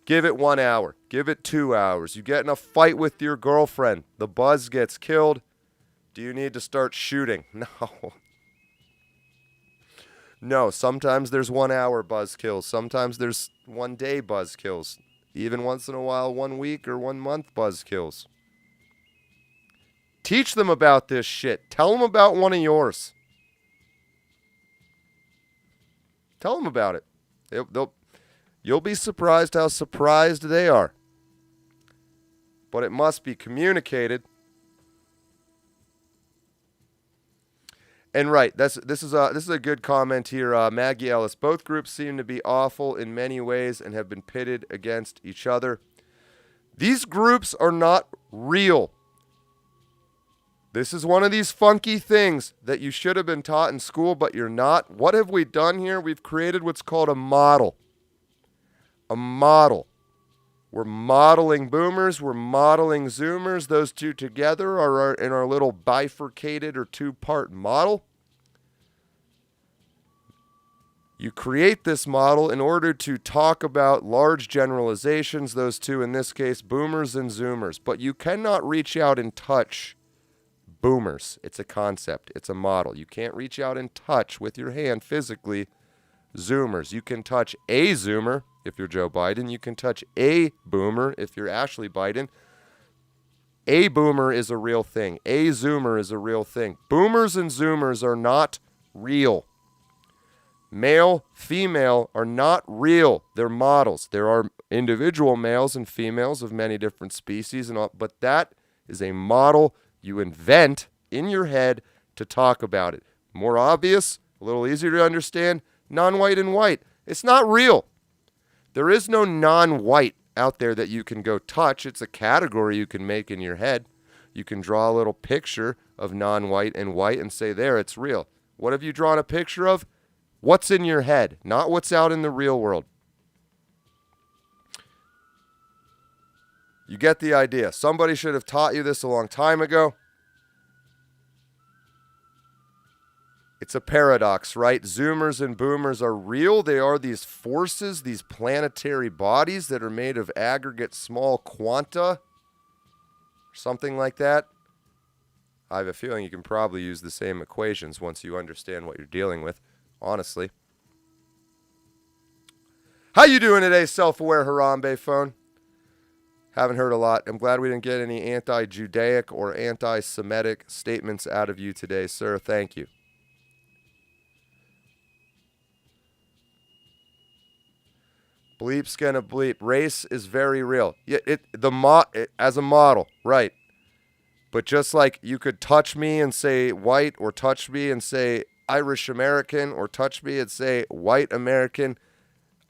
give it 1 hour. Give it 2 hours. You get in a fight with your girlfriend. The buzz gets killed. Do you need to start shooting? No. No, sometimes there's 1 hour buzz kills. Sometimes there's 1 day buzz kills. Even once in a while, 1 week or 1 month buzz kills. Teach them about this shit. Tell them about one of yours. Tell them about it. You'll be surprised how surprised they are. But it must be communicated. And right, this is a good comment here. Maggie Ellis. Both groups seem to be awful in many ways and have been pitted against each other. These groups are not real. This is one of these funky things that you should have been taught in school, but you're not. What have we done here? We've created what's called a model. A model. We're modeling boomers. We're modeling zoomers. Those two together are in our little bifurcated or two-part model. You create this model in order to talk about large generalizations, those two, in this case, boomers and zoomers. But you cannot reach out and touch boomers. It's a concept. It's a model. You can't reach out and touch with your hand physically zoomers. You can touch a zoomer if you're Joe Biden. You can touch a boomer if you're Ashley Biden. A boomer is a real thing. A zoomer is a real thing. Boomers and zoomers are not real. Male, female are not real. They're models. There are individual males and females of many different species, and all, but that is a model you invent in your head to talk about it. More obvious, a little easier to understand, non-white and white. It's not real. There is no non-white out there that you can go touch. It's a category you can make in your head. You can draw a little picture of non-white and white and say, there, it's real. What have you drawn a picture of? What's in your head, not what's out in the real world. You get the idea. Somebody should have taught you this a long time ago. It's a paradox, right? Zoomers and boomers are real. They are these forces, these planetary bodies that are made of aggregate small quanta, something like that. I have a feeling you can probably use the same equations once you understand what you're dealing with. Honestly. How you doing today, self-aware Harambe phone? Haven't heard a lot. I'm glad we didn't get any anti-Judaic or anti-Semitic statements out of you today, sir. Thank you. Bleep's gonna bleep. Race is very real. Yeah, as a model, right? But just like you could touch me and say white, or touch me and say Irish American, or touch me and say white American,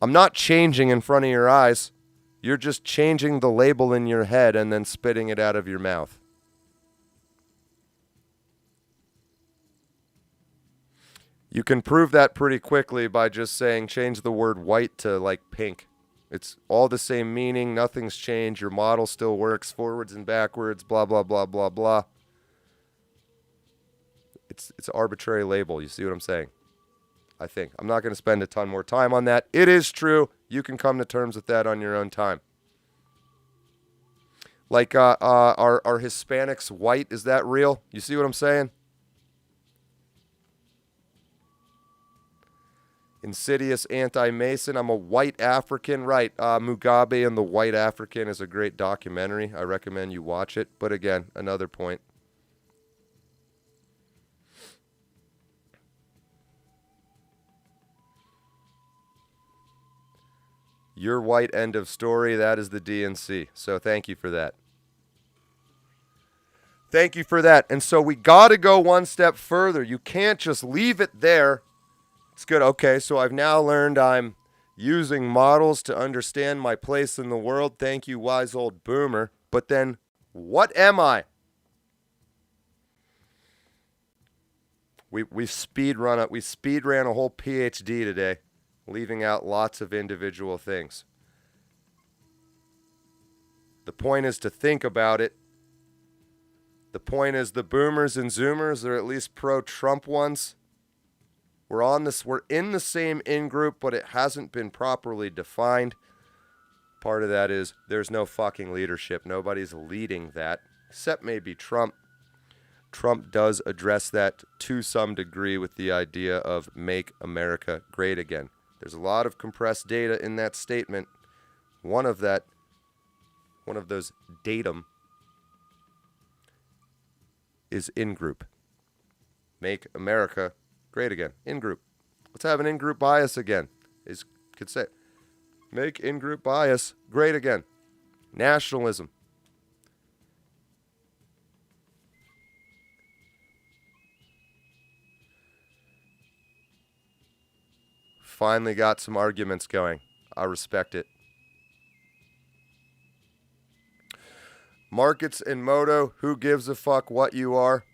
I'm not changing in front of your eyes. You're just changing the label in your head and then spitting it out of your mouth. You can prove that pretty quickly by just saying change the word white to like pink. It's all the same meaning. Nothing's changed. Your model still works forwards and backwards, blah, blah, blah, blah, blah. It's an arbitrary label. You see what I'm saying? I think. I'm not going to spend a ton more time on that. It is true. You can come to terms with that on your own time. Like, are Hispanics white? Is that real? You see what I'm saying? Insidious anti-Mason. I'm a white African. Right. Mugabe and the White African is a great documentary. I recommend you watch it. But again, another point. Your white, end of story. That is the DNC. So thank you for that. Thank you for that. And so we got to go one step further. You can't just leave it there. It's good. Okay, so I've now learned I'm using models to understand my place in the world. Thank you, wise old boomer. But then, what am I? We speed ran a whole PhD today, leaving out lots of individual things. The point is to think about it. The point is the boomers and zoomers, or at least pro-Trump ones, we're in the same in-group, but it hasn't been properly defined. Part of that is there's no fucking leadership. Nobody's leading that, except maybe Trump. Trump does address that to some degree with the idea of make America great again. There's a lot of compressed data in that statement. One of those datum is in-group. Make America great again. In-group. Let's have an in-group bias again. Could say, make in-group bias great again. Nationalism. Finally got some arguments going. I respect it. Markets and Moto, who gives a fuck what you are?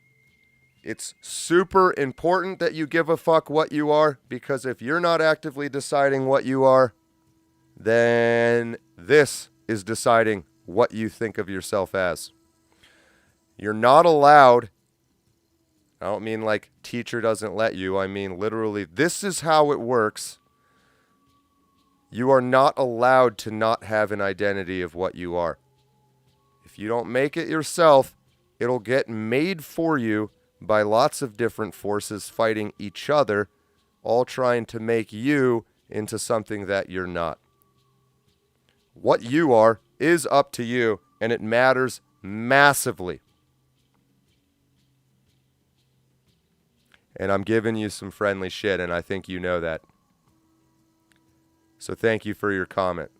It's super important that you give a fuck what you are, because if you're not actively deciding what you are, then this is deciding what you think of yourself as. You're not allowed, I don't mean like teacher doesn't let you, I mean literally, this is how it works. You are not allowed to not have an identity of what you are. If you don't make it yourself, it'll get made for you by lots of different forces fighting each other, all trying to make you into something that you're not. What you are is up to you, and it matters massively. And I'm giving you some friendly shit, and I think you know that. So thank you for your comment.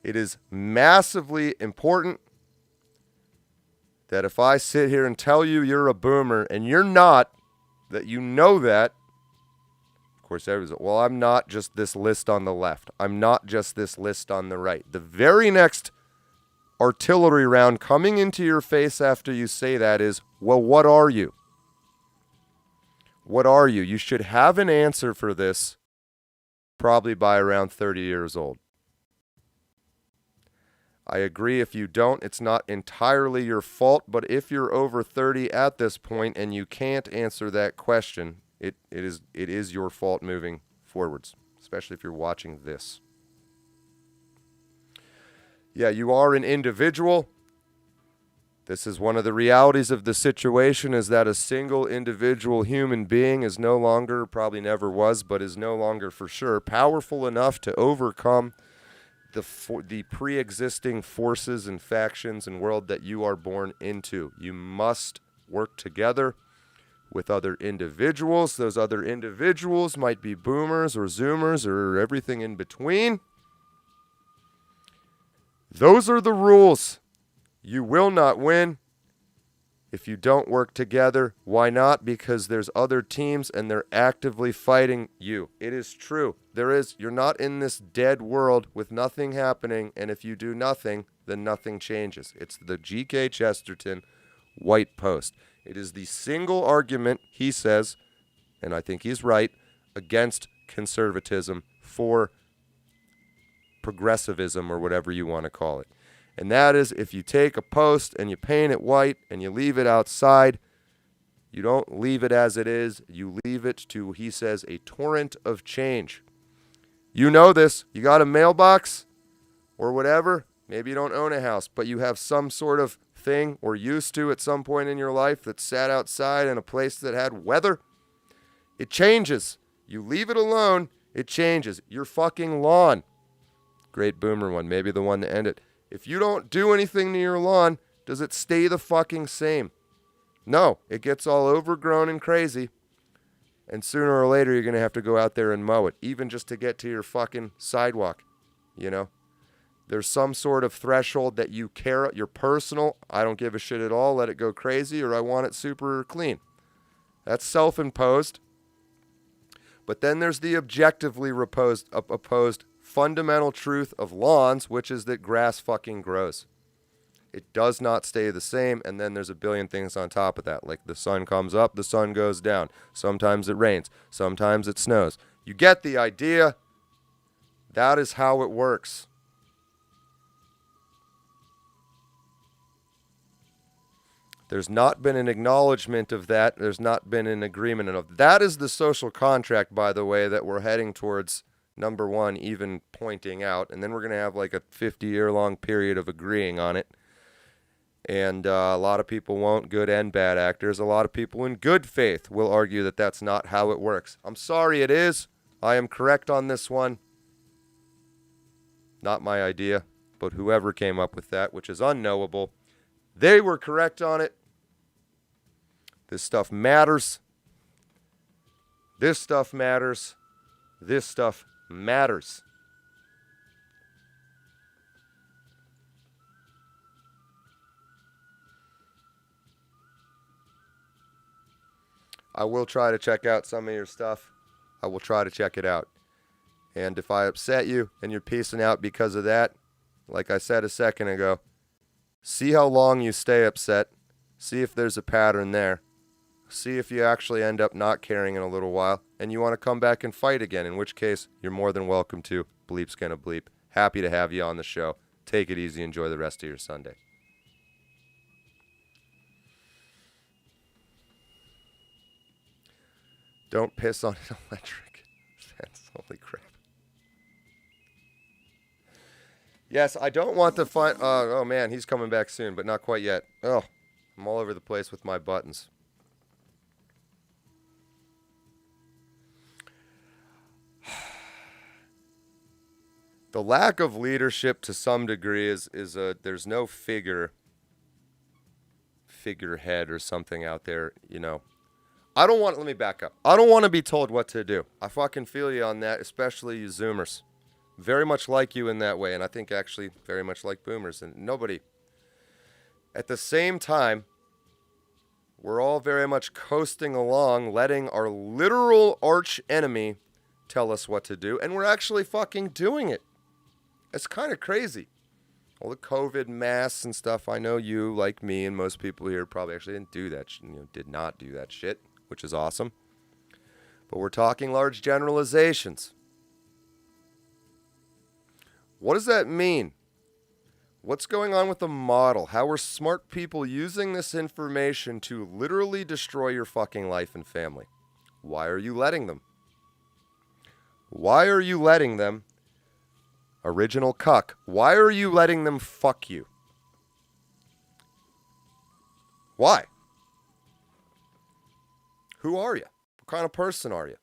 It is massively important that if I sit here and tell you you're a boomer and you're not, that you know that. Of course, everybody's, well, I'm not just this list on the left. I'm not just this list on the right. The very next artillery round coming into your face after you say that is, well, what are you? What are you? You should have an answer for this probably by around 30 years old. I agree, if you don't, it's not entirely your fault, but if you're over 30 at this point and you can't answer that question, it is your fault moving forwards, especially if you're watching this. Yeah, you are an individual. This is one of the realities of the situation, is that a single individual human being is no longer, probably never was, but is no longer for sure powerful enough to overcome the pre-existing forces and factions and world that you are born into. You must work together with other individuals. Those other individuals might be boomers or zoomers or everything in between. Those are the rules. You will not win if you don't work together. Why not? Because there's other teams and they're actively fighting you. It is true. You're not in this dead world with nothing happening, and if you do nothing, then nothing changes. It's the G.K. Chesterton White Post. It is the single argument, he says, and I think he's right, against conservatism for progressivism or whatever you want to call it. And that is, if you take a post and you paint it white and you leave it outside, you don't leave it as it is. You leave it to, he says, a torrent of change. You know this. You got a mailbox or whatever. Maybe you don't own a house, but you have some sort of thing, or used to at some point in your life, that sat outside in a place that had weather. It changes. You leave it alone, it changes. Your fucking lawn. Great boomer one. Maybe the one to end it. If you don't do anything to your lawn, does it stay the fucking same? No, it gets all overgrown and crazy. And sooner or later, you're going to have to go out there and mow it, even just to get to your fucking sidewalk, you know? There's some sort of threshold that you care, your personal, I don't give a shit at all, let it go crazy, or I want it super clean. That's self-imposed. But then there's the objectively opposed fundamental truth of lawns, which is that grass fucking grows. It does not stay the same, and then there's a billion things on top of that. Like the sun comes up, the sun goes down. Sometimes it rains. Sometimes it snows. You get the idea. That is how it works. There's not been an acknowledgement of that. There's not been an agreement of that. Is the social contract, by the way, that we're heading towards, number one, even pointing out. And then we're going to have like a 50-year-long period of agreeing on it. And a lot of people won't, good and bad actors. A lot of people in good faith will argue that that's not how it works. I'm sorry, it is. I am correct on this one. Not my idea, but whoever came up with that, which is unknowable, they were correct on it. This stuff matters. This stuff matters. This stuff matters. I will try to check out some of your stuff. I will try to check it out. And if I upset you and you're peacing out because of that, like I said a second ago, see how long you stay upset. See if there's a pattern there. See if you actually end up not caring in a little while. and you want to come back and fight again, in which case you're more than welcome to. Bleep's gonna bleep. Happy to have you on the show. Take it easy. Enjoy the rest of your Sunday. Don't piss on an electric fence. Holy crap. Yes, I don't want to find... oh, man, he's coming back soon, but not quite yet. Oh, I'm all over the place with my buttons. The lack of leadership to some degree is there's no figurehead or something out there, you know. Let me back up. I don't want to be told what to do. I fucking feel you on that, especially you Zoomers. Very much like you in that way, and I think actually very much like Boomers, and nobody. At the same time, we're all very much coasting along, letting our literal arch enemy tell us what to do, and we're actually fucking doing it. It's kind of crazy. All the COVID masks and stuff, I know you, like me, and most people here probably actually didn't do that, did not do that shit, which is awesome. But we're talking large generalizations. What does that mean? What's going on with the model? How are smart people using this information to literally destroy your fucking life and family? Why are you letting them? Why are you letting them? Original cuck. Why are you letting them fuck you? Why? Who are you? What kind of person are you?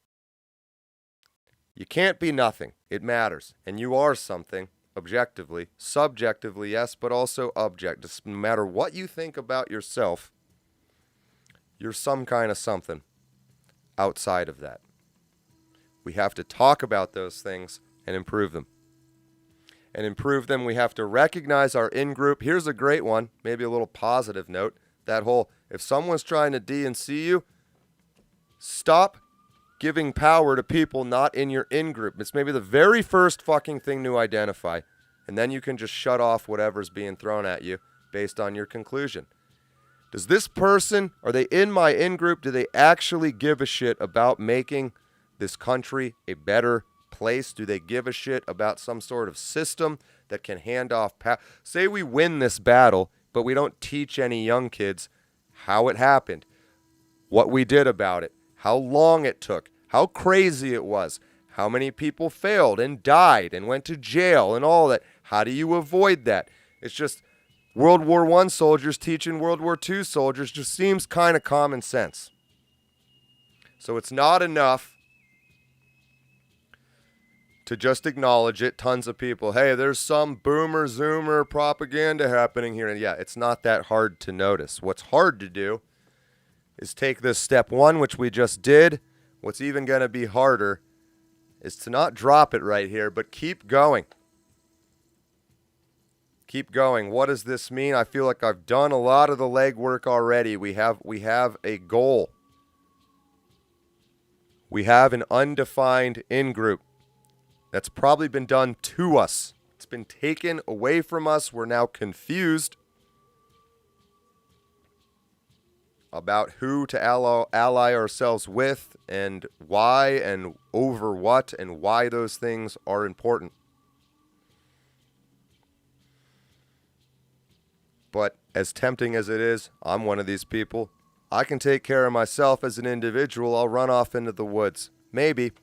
You can't be nothing. It matters. And you are something, objectively. Subjectively, yes, but also objective. No matter what you think about yourself, you're some kind of something outside of that. We have to talk about those things and improve them. And improve them, we have to recognize our in-group. Here's a great one, maybe a little positive note. That whole, if someone's trying to D&C you, stop giving power to people not in your in-group. It's maybe the very first fucking thing to identify. And then you can just shut off whatever's being thrown at you based on your conclusion. Does this person, are they in my in-group? Do they actually give a shit about making this country a better place? Do they give a shit about some sort of system that can hand off power? Say we win this battle, but we don't teach any young kids how it happened, what we did about it, how long it took, how crazy it was, how many people failed and died and went to jail and all that. How do you avoid that? It's just World War I soldiers teaching World War II soldiers just seems kind of common sense. So it's not enough to just acknowledge it. Tons of people, hey, there's some boomer, zoomer propaganda happening here. And yeah, it's not that hard to notice. What's hard to do is take this step one, which we just did. What's even going to be harder is to not drop it right here, but keep going. Keep going. What does this mean? I feel like I've done a lot of the legwork already. We have a goal. We have an undefined in-group that's probably been done to us. It's been taken away from us. We're now confused about who to ally ourselves with and why and over what and why those things are important. But as tempting as it is, I'm one of these people. I can take care of myself as an individual. I'll run off into the woods. Maybe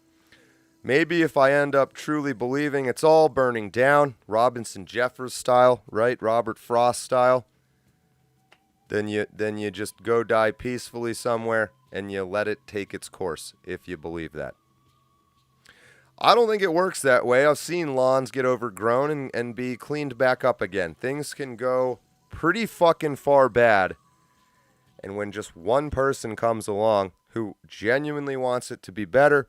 if I end up truly believing it's all burning down, Robinson Jeffers style, right? Robert Frost style. Then you just go die peacefully somewhere and you let it take its course, if you believe that. I don't think it works that way. I've seen lawns get overgrown and be cleaned back up again. Things can go pretty fucking far bad. And when just one person comes along who genuinely wants it to be better,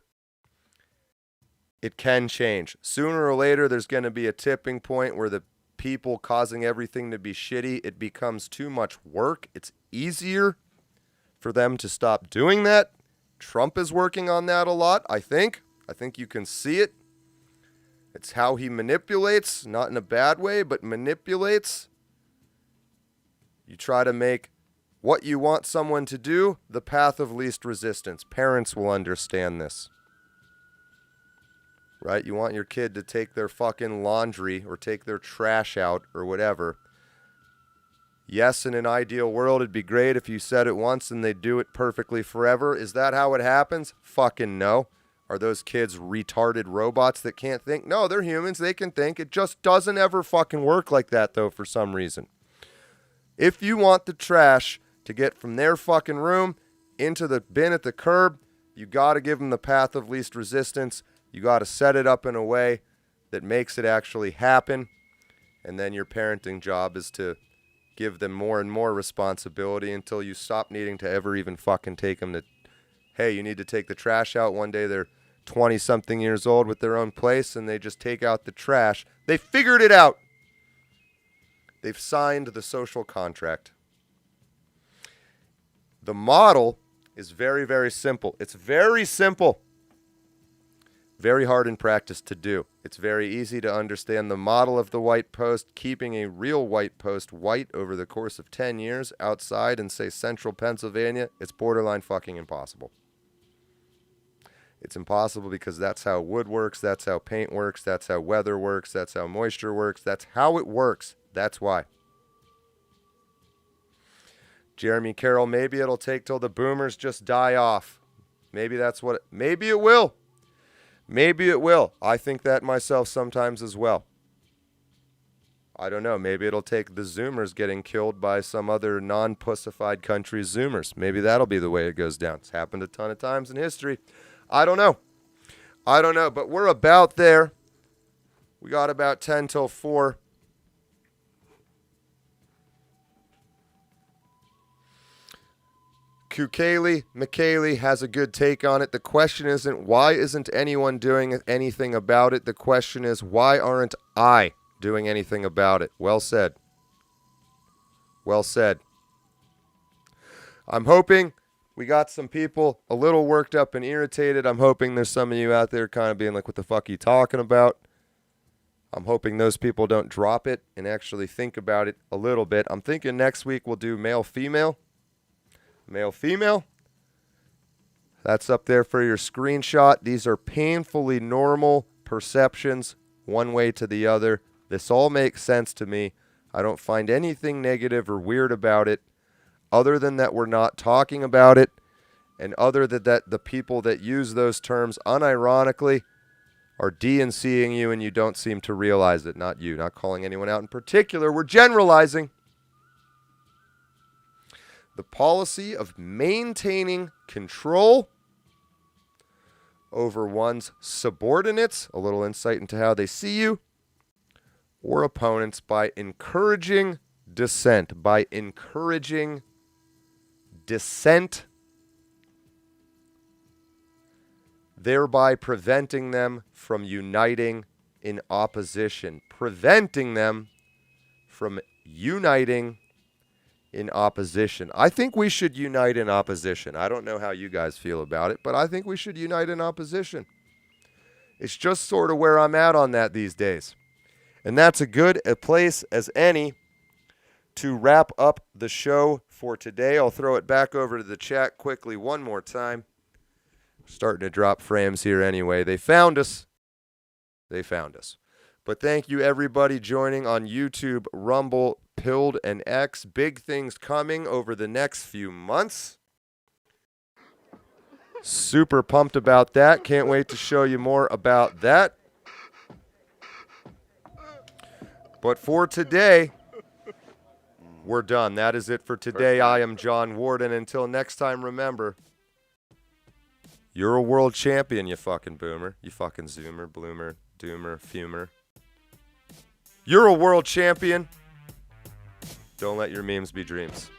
it can change. Sooner or later, there's going to be a tipping point where the people causing everything to be shitty, it becomes too much work. It's easier for them to stop doing that. Trump is working on that a lot, I think. I think you can see it. It's how he manipulates, not in a bad way, but manipulates. You try to make what you want someone to do the path of least resistance. Parents will understand this. right? You want your kid to take their fucking laundry or take their trash out or whatever. Yes, in an ideal world, it'd be great if you said it once and they'd do it perfectly forever. Is that how it happens? Fucking no. Are those kids retarded robots that can't think? No, they're humans. They can think. It just doesn't ever fucking work like that, though, for some reason. If you want the trash to get from their fucking room into the bin at the curb, you got to give them the path of least resistance. You got to set it up in a way that makes it actually happen. And then your parenting job is to give them more and more responsibility until you stop needing to ever even fucking take them to, hey, you need to take the trash out. One day they're 20-something years old with their own place and they just take out the trash. They figured it out. They've signed the social contract. The model is very, very simple. It's very simple. Very hard in practice to do. It's very easy to understand the model of the white post, keeping a real white post white over the course of 10 years outside in, say, central Pennsylvania. It's borderline fucking impossible. It's impossible because that's how wood works, that's how paint works, that's how weather works, that's how moisture works, that's how it works. That's why. Jeremy Carroll, maybe it'll take till the boomers just die off. Maybe that's what maybe it will. Maybe it will. I think that myself sometimes as well. I don't know. Maybe it'll take the Zoomers getting killed by some other non-pussified country's Zoomers. Maybe that'll be the way it goes down. It's happened a ton of times in history. I don't know. But we're about there. We got about 10 till 4. Kukeli McKaylee has a good take on it. The question isn't why isn't anyone doing anything about it? The question is why aren't I doing anything about it? Well said. Well said. I'm hoping we got some people a little worked up and irritated. I'm hoping there's some of you out there kind of being like, what the fuck are you talking about? I'm hoping those people don't drop it and actually think about it a little bit. I'm thinking next week we'll do male-female. Male-female. That's up there for your screenshot. These are painfully normal perceptions, one way to the other. This all makes sense to me. I don't find anything negative or weird about it, other than that we're not talking about it, and other than that the people that use those terms unironically are DNCing you and you don't seem to realize it. Not you, not calling anyone out in particular. We're generalizing. The policy of maintaining control over one's subordinates, a little insight into how they see you, or opponents by encouraging dissent, thereby preventing them from uniting in opposition, I think we should unite in opposition. I don't know how you guys feel about it, but I think we should unite in opposition. It's just sort of where I'm at on that these days. And that's a good a place as any to wrap up the show for today. I'll throw it back over to the chat quickly one more time. Starting to drop frames here anyway. They found us. But thank you, everybody, joining on YouTube, Rumble, Pilled, and X. Big things coming over the next few months. Super pumped about that. Can't wait to show you more about that. But for today, we're done. That is it for today. I am John Warden. Until next time, remember, you're a world champion, you fucking boomer. You fucking zoomer, bloomer, doomer, fumer. You're a world champion. Don't let your memes be dreams.